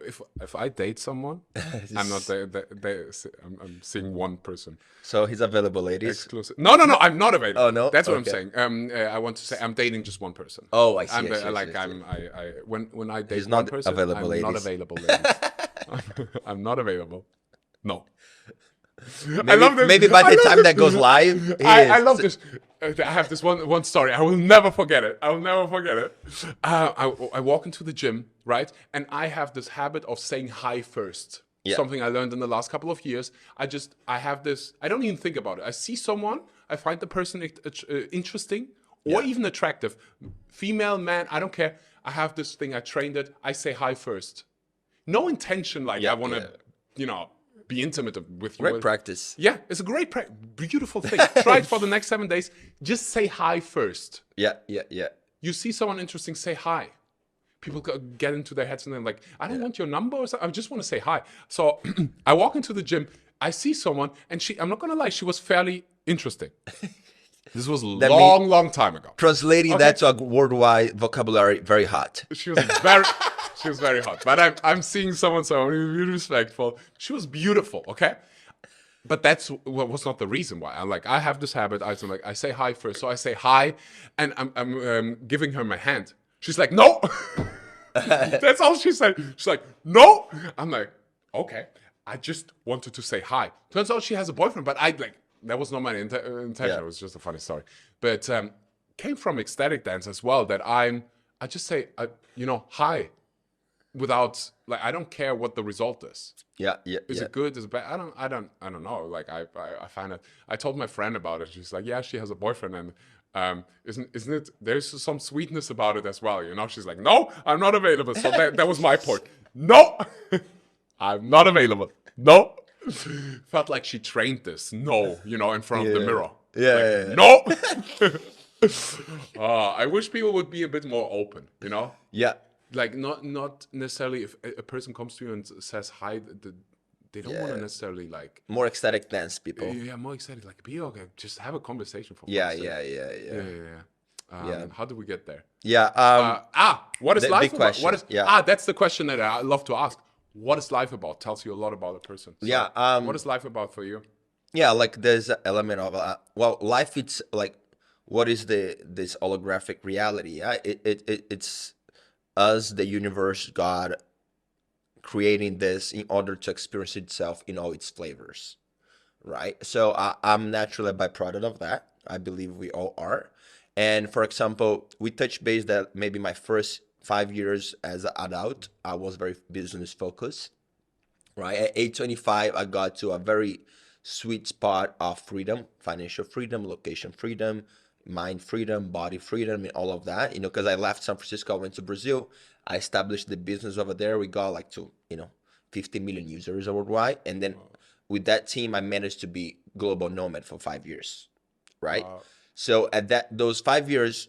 if I date someone, I'm not Just- I'm seeing one person so he's available, ladies. exclusive. No, I'm not available. Oh no, That's what I'm okay. saying. I want to say I'm dating just one person. Oh, I see, I'm I see, I see, like I see. I when I He's date one not person, available, I'm not ladies. available, ladies. I'm not available. No. I Maybe love this. maybe by I the love time this. that goes live, he I is. love this. I have this one story. I will never forget it. I will never forget it. I walk into the gym, right? And I have this habit of saying hi first. Yeah. Something I learned in the last couple of years. I have this, I don't even think about it. I see someone, I find the person interesting or Yeah. even attractive. Female, man, I don't care. I have this thing, I trained it. I say hi first. No intention like Yeah, I want to, yeah. be intimate with you. Great practice. Yeah, it's a great, beautiful thing. Try it for the next 7 days. Just say hi first. Yeah, yeah, yeah. You see someone interesting, say hi. People get into their heads and they're like, I don't want your number or something. I just want to say hi. So I walk into the gym. I see someone, and I'm not going to lie, she was fairly interesting. This was That long time ago. Translating that to a worldwide vocabulary, very hot. She was very hot. But I'm seeing someone, so I'm going to be respectful. She was beautiful, okay? But that's what was not the reason why. I have this habit. I say hi first. So I say hi, and I'm giving her my hand. She's like, no. That's all she said. She's like, no. I'm like, okay. I just wanted to say hi. Turns out she has a boyfriend, but that was not my intention. Yeah. It was just a funny story. But came from ecstatic dance as well. That I just say, hi, without I don't care what the result is. Yeah, yeah, Is yeah. it good? Is it bad? I don't know. I find it. I told my friend about it. She's like, yeah, she has a boyfriend, and isn't it? There's some sweetness about it as well. She's like, no, I'm not available. So that was my point. No, I'm not available. No, felt like she trained this. No, in front of the mirror. Yeah, No. I wish people would be a bit more open. Yeah. Like not necessarily if a person comes to you and says hi, they don't want to necessarily More ecstatic dance people. yeah, more excited, like be okay, just have a conversation for Yeah, fuck's sake. yeah. Yeah. How do we get there? Yeah. What is the life big about? question, What is yeah. that's the question that I love to ask. What is life about? Tells you a lot about a person. So, Yeah, what is life about for you? Yeah, like there's an element of life. It's like, what is this holographic reality? Yeah, it's us, the universe, God, creating this in order to experience itself in all its flavors, right? So I'm naturally a byproduct of that. I believe we all are. And for example, we touched base that maybe my first 5 years as an adult, I was very business focused, right? At age 25, I got to a very sweet spot of freedom, financial freedom, location freedom, mind freedom, body freedom, and all of that. Because I left San Francisco, I went to Brazil. I established the business over there. We got like to 50 million users worldwide, and then with that team, I managed to be global nomad for 5 years, right? So at those 5 years,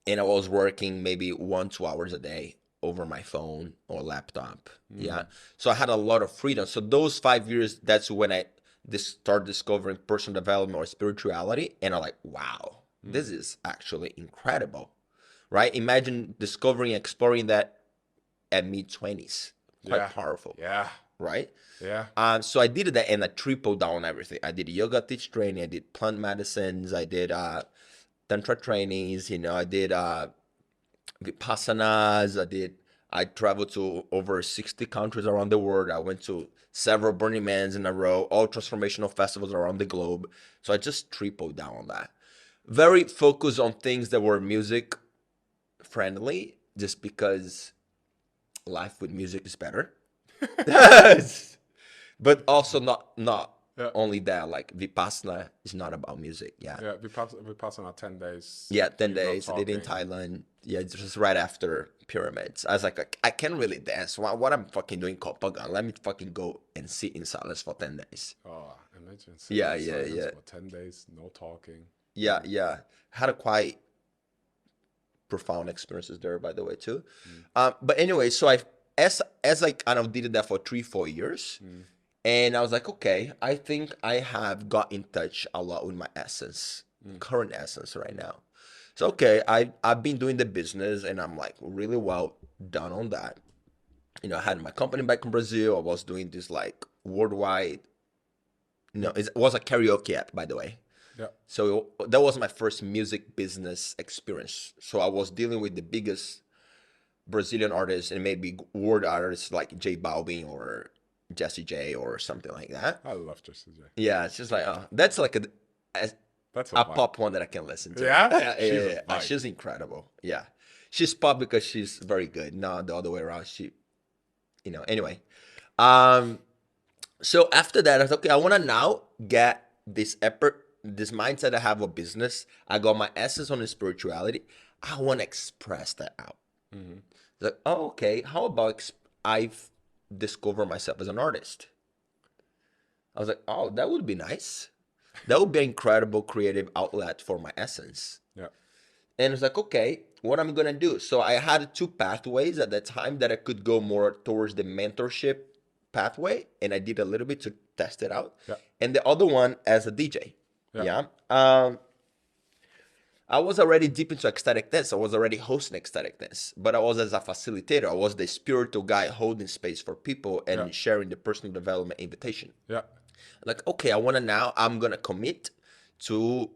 and I was working maybe 1-2 hours a day over my phone or laptop. Yeah. So I had a lot of freedom. So those 5 years, that's when I start discovering personal development or spirituality. And I'm like, wow, this is actually incredible, right? Imagine discovering, exploring that at mid-20s. Quite powerful. Yeah. Right? Yeah. So I did that and I tripled down on everything. I did yoga teach training. I did plant medicines. I did tantra trainings. I did vipassanas. I traveled to over 60 countries around the world. I went to several Burning Mans in a row, all transformational festivals around the globe. So I just tripled down on that. Very focused on things that were music friendly, just because life with music is better. But also not only that, like Vipassana is not about music. Yeah. Yeah, Vipassana 10 days. Yeah, 10 no days. I did in talking. Thailand. Yeah, just right after pyramids. I was like, I can't really dance. What I'm fucking doing Kopagan. Let me fucking go and sit in silence for 10 days. Oh, imagine. Yeah. For 10 days, no talking. Yeah. Had a quite profound experiences there, by the way, too. But anyway, so I as I kind of did that for 3-4 years, and I was like, okay, I think I have got in touch a lot with my essence, current essence right now. So okay, I've been doing the business, and I'm like really well done on that. You know, I had my company back in Brazil. I was doing this like worldwide. No, it was a karaoke app, by the way. Yeah. So that was my first music business experience. So I was dealing with the biggest Brazilian artists and maybe world artists like J Balvin or Jessie J or something like that. I love Jessie J. Yeah, it's just like that's like That's a vibe. pop one that I can listen to. Yeah? She's a Yeah. vibe. She's incredible. Yeah, she's pop because she's very good. Not the other way around. Anyway. So after that, I thought, okay, I want to now get this effort, this mindset I have of business. I got my essence on the spirituality. I want to express that out. Like, oh, okay, how about I've discovered myself as an artist? I was like, oh, that would be nice. That would be an incredible creative outlet for my essence. Yeah. And it's like, okay, what I'm going to do? So I had 2 pathways at that time that I could go more towards the mentorship pathway. And I did a little bit to test it out. Yeah. And the other one as a DJ. Yeah. I was already deep into ecstatic dance. I was already hosting ecstatic dance, but I was as a facilitator. I was the spiritual guy holding space for people and sharing the personal development invitation. Yeah. Like, okay, I'm going to commit to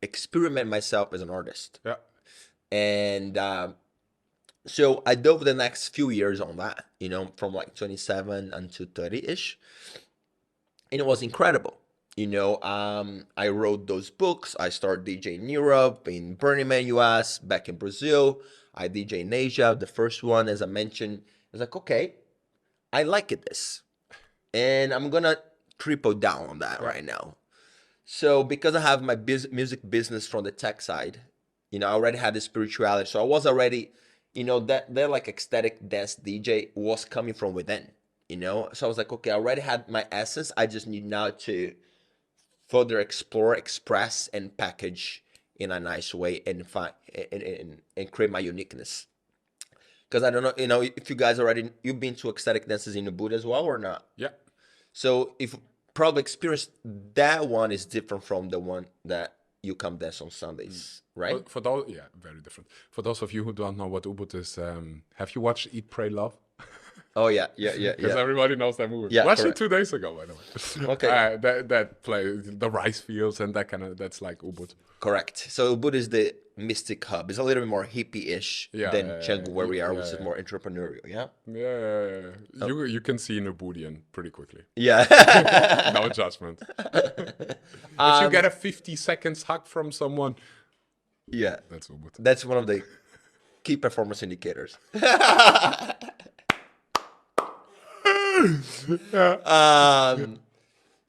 experiment myself as an artist. Yeah. And so I dove the next few years on that, from like 27 until 30-ish. And it was incredible. I wrote those books. I started DJing in Europe, in Burning Man, US, back in Brazil. I DJ in Asia. The first one, as I mentioned, I was like, okay, I like this. And I'm going to triple down on that right now. So because I have my music business from the tech side, I already had the spirituality. So I was already, that like ecstatic dance DJ was coming from within, So I was like, okay, I already had my essence. I just need now to further explore, express, and package in a nice way and find and create my uniqueness. Because I don't know, if you guys you've been to ecstatic dances in Ubud as well or not? Yeah. So if probably experience that one is different from the one that you come dance on Sundays, right? For those, very different. For those of you who don't know what Ubud is, have you watched Eat, Pray, Love? Oh yeah. Because everybody knows that movie. Yeah, watched correct. it 2 days ago, by the way. Okay. That play the rice fields and that that's like Ubud. Correct. So Ubud is the mystic hub. It's a little bit more hippie-ish than Canggu where we are, which is more entrepreneurial. Yeah. Yeah. You can see an Ubudian pretty quickly. Yeah. No judgment. If you get a 50 seconds hug from someone, yeah, that's Ubud. That's one of the key performance indicators.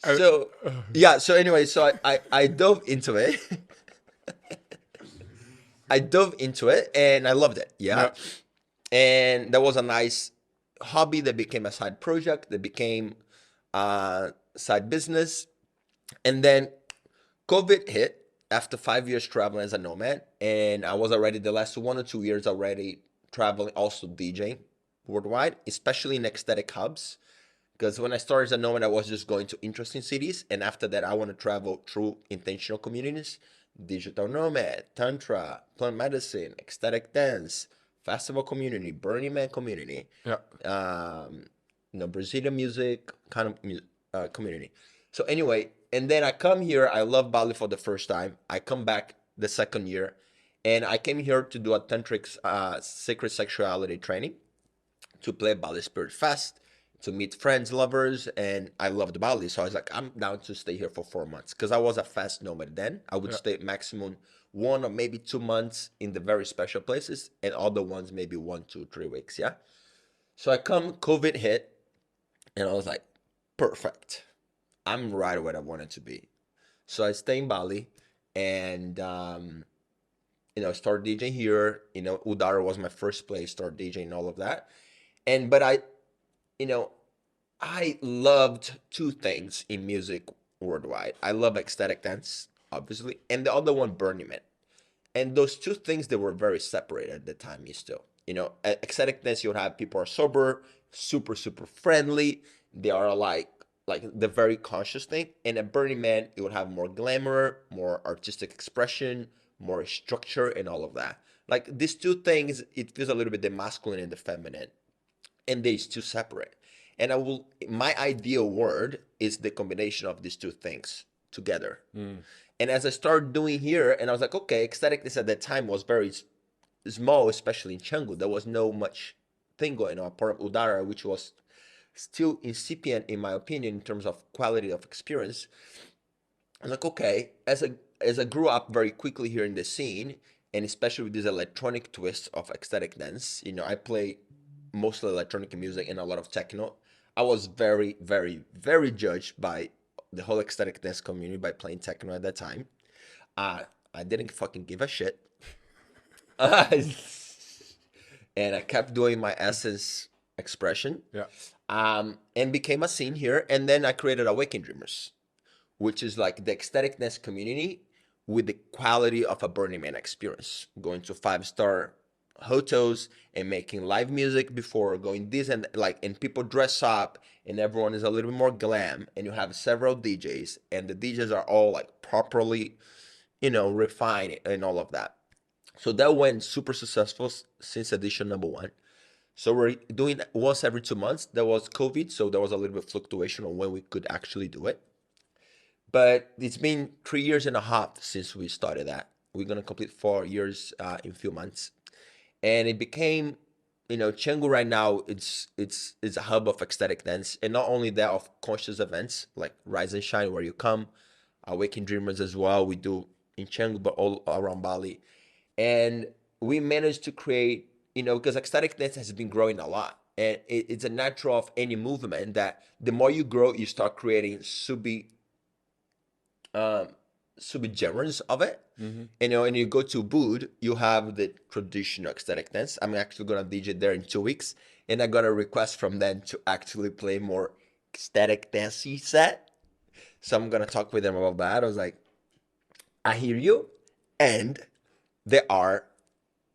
So anyway, so I dove into it. I dove into it and I loved it. Yeah. And that was a nice hobby that became a side project, that became a side business. And then COVID hit after 5 years traveling as a nomad. And I was already the last 1 or 2 years already traveling, also DJing worldwide, especially in ecstatic hubs. Because when I started as a nomad, I was just going to interesting cities. And after that, I want to travel through intentional communities, digital nomad, tantra, plant medicine, ecstatic dance, festival community, Burning Man community, Brazilian music kind of community. So anyway, and then I come here. I love Bali for the first time. I come back the second year, and I came here to do a tantric sacred sexuality training, to play Bali Spirit Fest, to meet friends, lovers, and I loved Bali. So I was like, I'm down to stay here for 4 months. Because I was a fast nomad then. I would stay maximum 1 or maybe 2 months in the very special places, and other ones maybe 1 to 3 weeks, yeah? So I come, COVID hit, and I was like, perfect. I'm right where I wanted to be. So I stay in Bali, and started DJing here. Udara was my first place, started DJing all of that. But I loved 2 things in music worldwide. I love ecstatic dance, obviously, and the other one, Burning Man. And those 2 things, they were very separated at the time, still. You know, at ecstatic dance, you'll have people are sober, super, super friendly. They are like the very conscious thing. And at Burning Man, it would have more glamour, more artistic expression, more structure, and all of that. Like these two things, it feels a little bit the masculine and the feminine, and these two separate. And my ideal word is the combination of these two things together. And as I started doing here, and I was like, okay, ecstaticness at that time was very small, especially in Canggu. There was no much thing going on. Part of Udara, which was still incipient, in my opinion, in terms of quality of experience. I was like, okay, as I grew up very quickly here in the scene, and especially with this electronic twist of ecstatic dance, you know, I play mostly electronic music and a lot of techno. I was very, very, very judged by the whole ecstatic dance community by playing techno at that time. I didn't fucking give a shit. And I kept doing my essence expression. Yeah. And became a scene here. And then I created Awaken Dreamers, which is like the ecstatic dance community with the quality of a Burning Man experience. Going to 5-star hotels and making live music before going this and like, and people dress up and everyone is a little bit more glam, and you have several DJs and the DJs are all like properly, you know, refined and all of that. So that went super successful since edition number 1. So we're doing once every 2 months. There was COVID, so there was a little bit of fluctuation on when we could actually do it. But it's been 3.5 years since we started that. We're gonna complete 4 years in a few months, and it became, you know, Canggu right now. It's a hub of ecstatic dance, and not only that, of conscious events like Rise and Shine, where you come, Awaken Dreamers as well. We do in Canggu, but all around Bali, and we managed to create, you know, because ecstatic dance has been growing a lot, and it's a natural of any movement that the more you grow, you start creating subgenres of it. You know, and you go to Bood, you have the traditional ecstatic dance. I'm actually gonna DJ there in 2 weeks, and I got a request from them to actually play more ecstatic dancey set. So I'm gonna talk with them about that. I was like, I hear you, and there are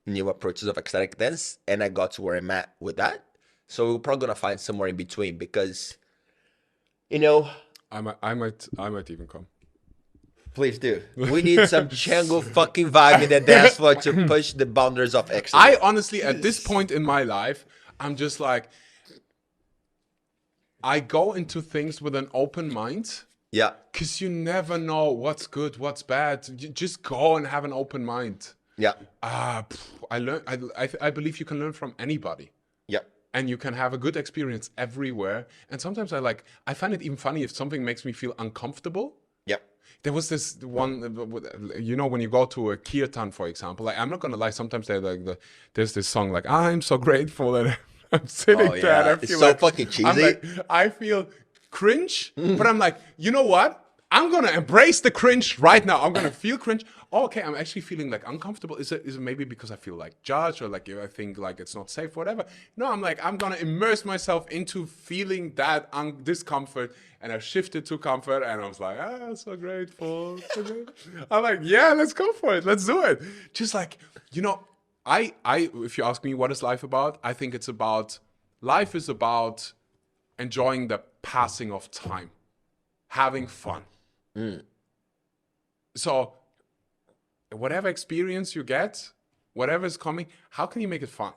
new approaches of ecstatic dance, and I got to where I'm at with that. So we're probably gonna find somewhere in between because, you know, I might even come. please do. We need some Canggu fucking vibe in the dance floor to push the boundaries of excellence. I honestly, at this point in my life, I'm just like, I go into things with an open mind. Yeah. Because you never know what's good, what's bad. You just go and have an open mind. Yeah. I believe you can learn from anybody. Yeah. And you can have a good experience everywhere. And sometimes I find it even funny if something makes me feel uncomfortable. Yeah. There was this one, you know, when you go to a kirtan, for example, like, I'm not gonna lie, sometimes there's this song like, I'm so grateful that I'm sitting there. And I feel it's so fucking cheesy. I feel cringe, but I'm like, you know what? I'm gonna embrace the cringe right now. I'm gonna feel cringe. Oh, okay, I'm actually feeling like uncomfortable. Is it maybe because I feel like judged, or like I think like it's not safe, whatever? No, I'm like, I'm gonna immerse myself into feeling that discomfort, and I shifted to comfort, and I was like, so grateful. I'm like, yeah, let's go for it. Let's do it. Just like, you know, I if you ask me what is life about, I think life is about enjoying the passing of time, having fun. So whatever experience you get, whatever is coming, how can you make it fun?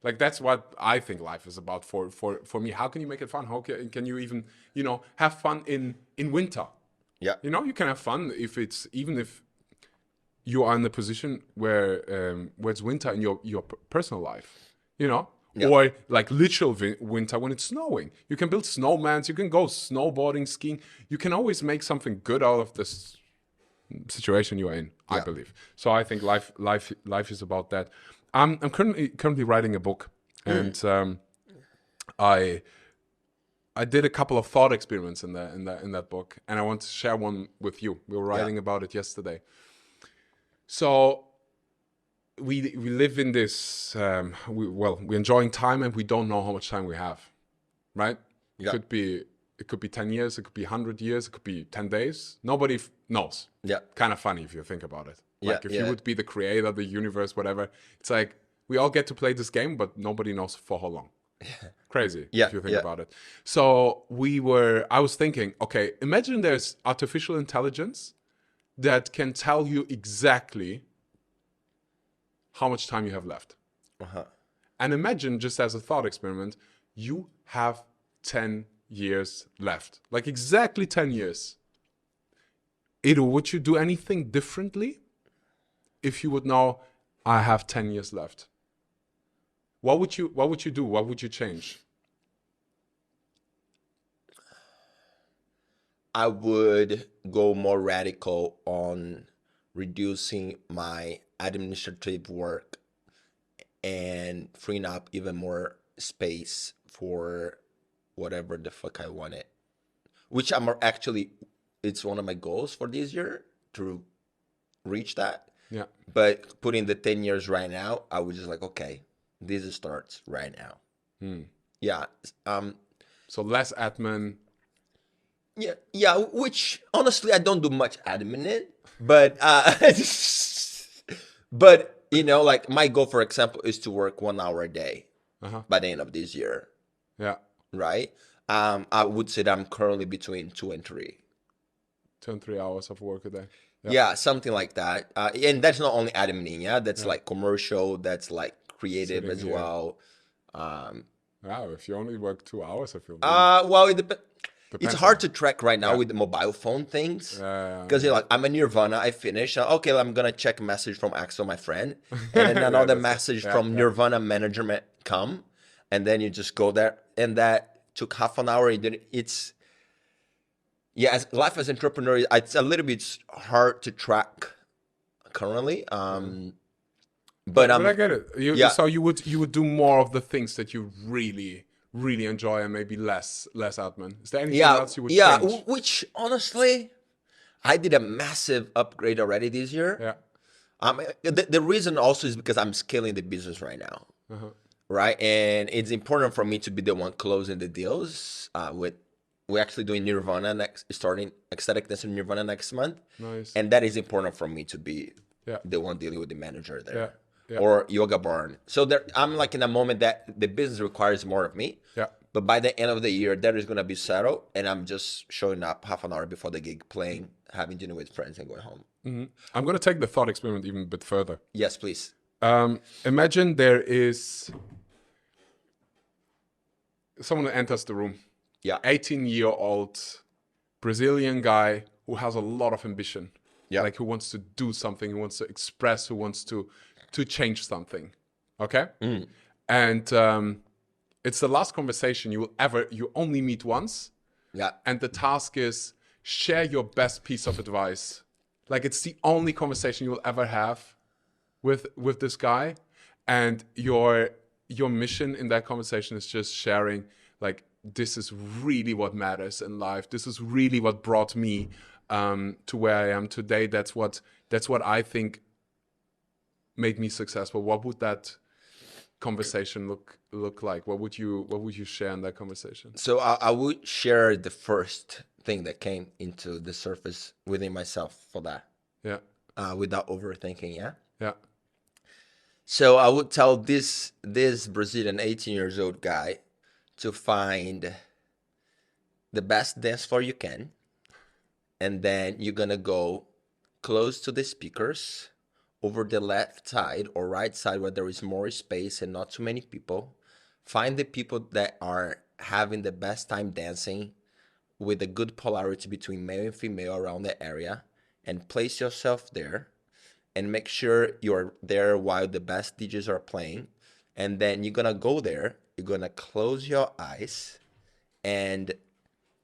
Like, that's what I think life is about for me. How can you make it fun? How can you even, you know, have fun in winter? Yeah. You know, you can have fun even if you are in the position where it's winter in your personal life, you know? Yeah. Or like literal winter when it's snowing. You can build snowmans, you can go snowboarding, skiing. You can always make something good out of this situation you're in, I believe. So I think life is about that. I'm currently writing a book, and I did a couple of thought experiments in that book, and I want to share one with you. We were writing about it yesterday. So we live in this, we're enjoying time, and we don't know how much time we have, right? Yeah. It could be 10 years, it could be 100 years, it could be 10 days. Nobody knows. Yeah. Kind of funny if you think about it. Like, if you would be the creator, the universe, whatever, it's like, We all get to play this game, but nobody knows for how long. Crazy, Yeah, if you think yeah. about it. So I was thinking, okay, imagine there's artificial intelligence that can tell you exactly how much time you have left. Uh-huh. And imagine, just as a thought experiment, you have 10 years left. Like exactly 10 years. Edo, would you do anything differently if you would know I have 10 years left? What would you do? What would you change? I would go more radical on reducing my administrative work and freeing up even more space for whatever the fuck I wanted. Which actually, it's one of my goals for this year to reach that. Yeah. But putting the 10 years right now, I was just like, okay, this starts right now. Yeah. So less admin. Yeah, which honestly I don't do much admin in, but but you know, like my goal, for example, is to work 1 hour a day by the end of this year. Yeah. Right? I would say that I'm currently between 2 and 3. 2 and 3 hours of work a day. Yeah, something like that. And that's not only admin, yeah. That's like commercial, that's like creative Sitting as here. well. Wow, if you only work 2 hours, I feel Well, it's depends hard on- to track right now with the mobile phone things. Yeah. Because you're like, I'm a Nirvana, I finished. Okay, I'm gonna check a message from Axel, my friend, and then another message from Nirvana management come, and then you just go there, and that took half an hour. It's as life as entrepreneur, it's a little bit hard to track currently. But I get it. So you would do more of the things that you really enjoy and maybe less admin. Is there anything else you would change? Which honestly, I did a massive upgrade already this year. Yeah. The reason also is because I'm scaling the business right now, right? And it's important for me to be the one closing the deals. We're actually doing Nirvana starting Ecstatic DJ Nirvana next month. Nice. And that is important for me to be Yeah. the one dealing with the manager there. Yeah. Or Yoga Barn. So I'm like in a moment that the business requires more of me. Yeah. But by the end of the year, that is going to be settled. And I'm just showing up half an hour before the gig, playing, having dinner with friends, and going home. I'm going to take the thought experiment even a bit further. Yes, please. Imagine there is someone that enters the room. Yeah. 18-year-old Brazilian guy who has a lot of ambition. Yeah. Like who wants to do something, who wants to express, who wants to change something. Okay? And it's the last conversation you only meet once. Yeah. And the task is share your best piece of advice. Like it's the only conversation you will ever have with this guy. And your mission in that conversation is just sharing, like, this is really what matters in life. This is really what brought me to where I am today. That's what I think made me successful. What would that conversation look like? What would you share in that conversation? So I would share the first thing that came into the surface within myself for that. Yeah. Without overthinking. Yeah. Yeah. So I would tell this Brazilian 18 years old guy to find the best dance floor you can, and then you're gonna go close to the speakers over the left side or right side where there is more space and not too many people. Find the people that are having the best time dancing with a good polarity between male and female around the area, and place yourself there and make sure you're there while the best DJs are playing. And then you're gonna go there, you're gonna close your eyes, and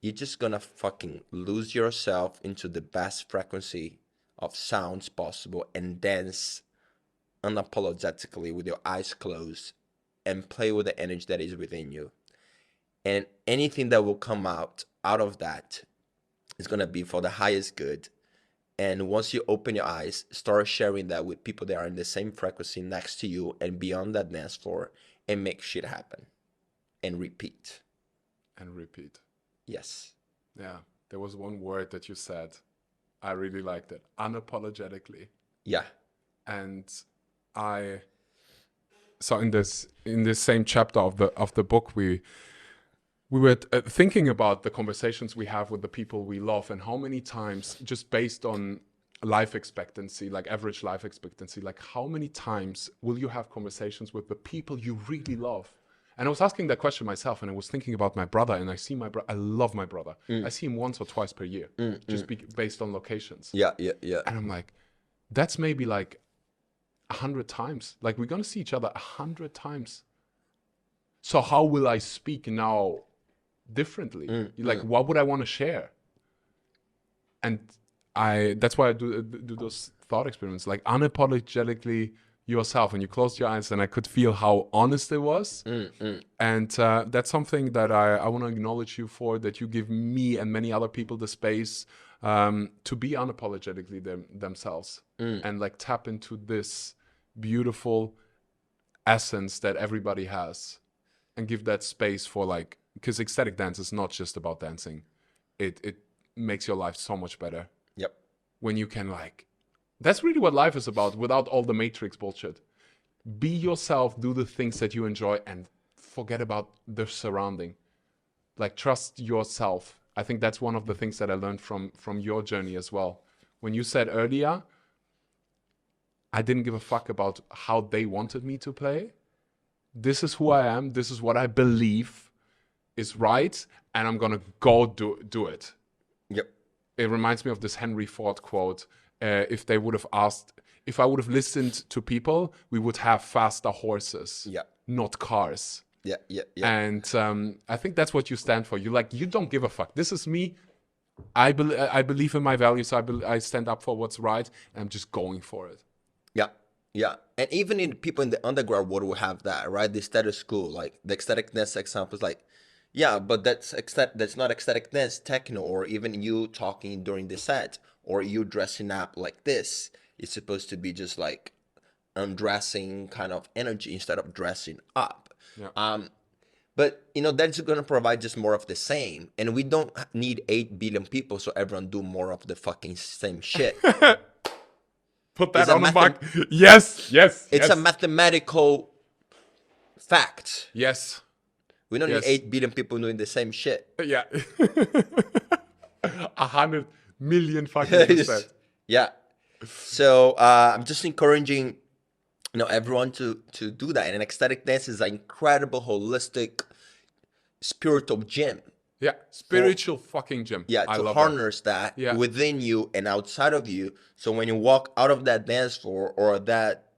you're just gonna fucking lose yourself into the best frequency of sounds possible and dance unapologetically with your eyes closed and play with the energy that is within you. And anything that will come out of that is gonna be for the highest good. And once you open your eyes, start sharing that with people that are in the same frequency next to you and beyond that dance floor, and make shit happen. And repeat. And repeat. Yes. Yeah. There was one word that you said. I really liked it. Unapologetically. Yeah. And I so in this same chapter of the book, we were thinking about the conversations we have with the people we love, and how many times, just based on life expectancy, like average life expectancy, like how many times will you have conversations with the people you really love? And I was asking that question myself, and I was thinking about my brother, and I see my brother. I love my brother. I see him once or twice per year, just based on locations. Yeah. And I'm like, that's maybe like 100 times. Like, we're gonna see each other 100 times. So how will I speak now differently? Like, what would I want to share? And that's why I do those thought experiments, like unapologetically yourself, and you closed your eyes, and I could feel how honest it was. And that's something that I want to acknowledge you for, that you give me and many other people the space to be unapologetically themselves, and like tap into this beautiful essence that everybody has, and give that space for, like, because ecstatic dance is not just about dancing. It makes your life so much better. Yep. When you can, like, that's really what life is about, without all the matrix bullshit. Be yourself, do the things that you enjoy, and forget about the surrounding. Like, trust yourself. I think that's one of the things that I learned from your journey as well. When you said earlier, I didn't give a fuck about how they wanted me to play. This is who I am. This is what I believe is right, and I'm gonna go do it. Yep. It reminds me of this Henry Ford quote. If I would have listened to people, we would have faster horses, not cars. Yeah. And I think that's what you stand for. You don't give a fuck. This is me. I believe in my values. I stand up for what's right, and I'm just going for it. Yeah. And even in people in the underground world will have that, right? The status quo, like the ecstatic dance examples, like, yeah, but that's not ecstatic dance, techno, or even you talking during the set, or you dressing up like this. It's supposed to be just like undressing kind of energy instead of dressing up. Yeah. But that's going to provide just more of the same, and we don't need 8 billion people so everyone do more of the fucking same shit. Put that on the mark. Yes. It's a mathematical fact. Yes. We don't need 8 billion people doing the same shit. Yeah. 100 million fucking percent. Yeah. So I'm just encouraging everyone to do that. And ecstatic dance is an incredible, holistic, spiritual gym. Yeah, spiritual fucking gym. Yeah, to harness that within you and outside of you. So when you walk out of that dance floor or that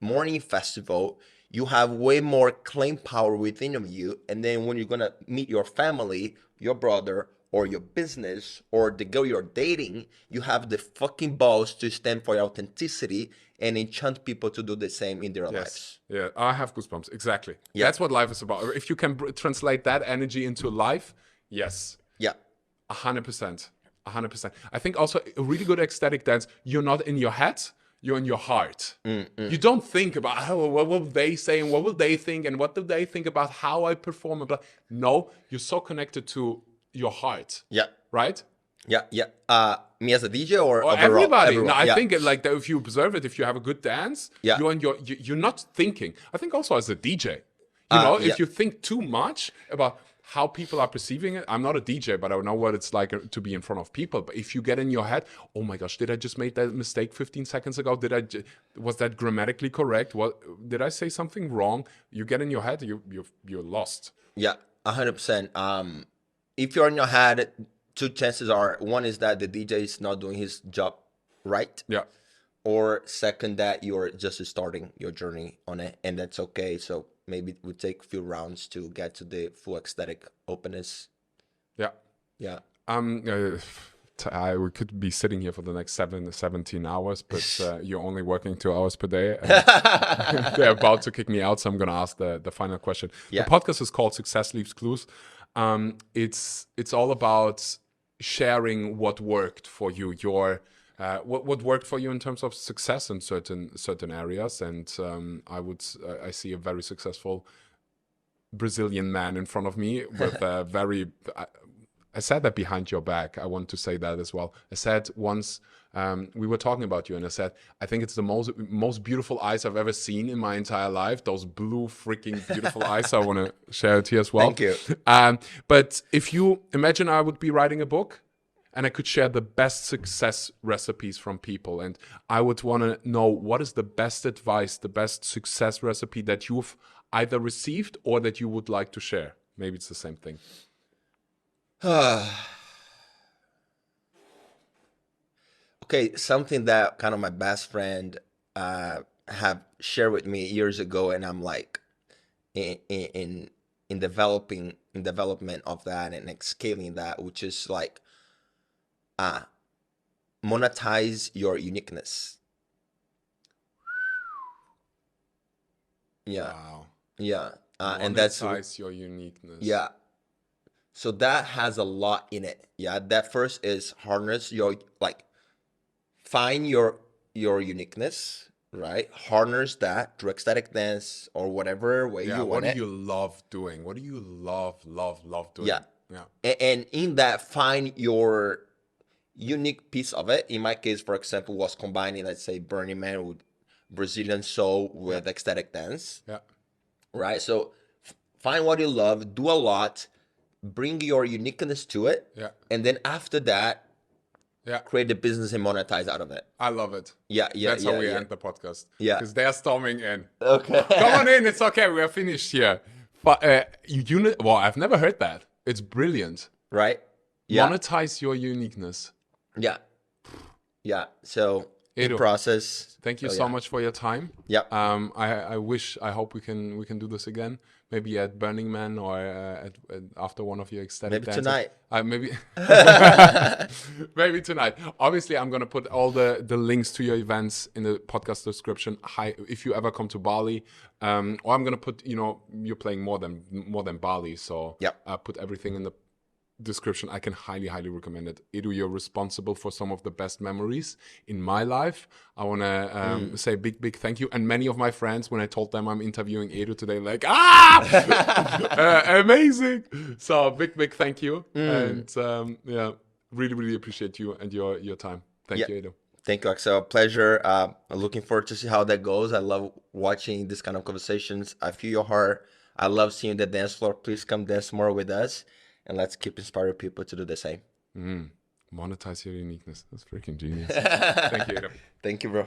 morning festival, you have way more claim power within you. And then when you're going to meet your family, your brother, or your business, or the girl you're dating, you have the fucking balls to stand for your authenticity and enchant people to do the same in their lives. Yeah, I have goosebumps. Exactly. Yeah. That's what life is about. If you can translate that energy into life, yes. Yeah. 100%. 100%. I think also a really good ecstatic dance, you're not in your head, you're in your heart. You don't think about, what will they say and what will they think and what do they think about how I perform. No, you're so connected to your heart. Yeah. Right? Yeah. Me as a DJ or overall? Everybody. Everyone. No, I think like that if you observe it, if you have a good dance, you're not thinking. I think also as a DJ, if you think too much about how people are perceiving it. I'm not a DJ, but I know what it's like to be in front of people. But if you get in your head, oh my gosh, did I just make that mistake 15 seconds ago? Was that grammatically correct? Did I say something wrong? You get in your head, you're lost. Yeah, 100%. If you're in your head, 2 chances are, one is that the DJ is not doing his job right. Yeah. Or second, that you're just starting your journey on it, and that's okay. So maybe it would take a few rounds to get to the full ecstatic openness. Yeah. Yeah. We could be sitting here for the next 17 hours, but you're only working 2 hours per day. They're about to kick me out, so I'm going to ask the final question. Yeah. The podcast is called Success Leaves Clues. It's all about sharing what worked for you, what worked for you in terms of success in certain areas. And I see a very successful Brazilian man in front of me with a very I said that behind your back. I want to say that as well. I said once, we were talking about you, and I said, I think it's the most beautiful eyes I've ever seen in my entire life. Those blue freaking beautiful eyes. I want to share it here as well. Thank you. But if you imagine I would be writing a book, and I could share the best success recipes from people, and I would want to know what is the best advice, the best success recipe that you've either received or that you would like to share. Maybe it's the same thing. Okay, something that kind of my best friend have shared with me years ago, and I'm like in development of that and like scaling that, which is like monetize your uniqueness. Yeah, Wow. yeah, and that's Monetize your uniqueness. yeah. So that has a lot in it. Yeah, that first is harness your like find your uniqueness, right? Harness that through ecstatic dance or whatever way Yeah, you what want do it. you love doing? What do you love doing? Yeah. Yeah. And in that, find your unique piece of it. In my case, for example, was combining, let's say, Burning Man with Brazilian soul with ecstatic dance, Yeah. right? So find what you love, do a lot, bring your uniqueness to it, Yeah. and then after that, Yeah. create the business and monetize out of it. I love it. Yeah, That's how we end the podcast. Yeah. Because they're storming in. Okay. Come on in. It's okay. We are finished here. But well, I've never heard that. It's brilliant. Right? Yeah. Monetize your uniqueness. Yeah. Yeah. So in Edu, process. Thank you So, so yeah. much for your time. Yeah. I hope we can do this again. Maybe at Burning Man or after one of your ecstatic Maybe dances. tonight. Maybe maybe tonight. Obviously, I'm gonna put all the links to your events in the podcast description. If you ever come to Bali, or I'm gonna put, you're playing more than Bali, so Yep. put everything in the description. I can highly recommend it. Edu, you're responsible for some of the best memories in my life. I want to say big thank you. And many of my friends, when I told them I'm interviewing Edu today, like, amazing. So big thank you. And really appreciate you and your time. Thank you, Edu. Thank you, Axel. Pleasure. Looking forward to see how that goes. I love watching this kind of conversations. I feel your heart. I love seeing the dance floor. Please come dance more with us. And let's keep inspiring people to do the same. Monetize your uniqueness. That's freaking genius. Thank you, Edu. Thank you, bro.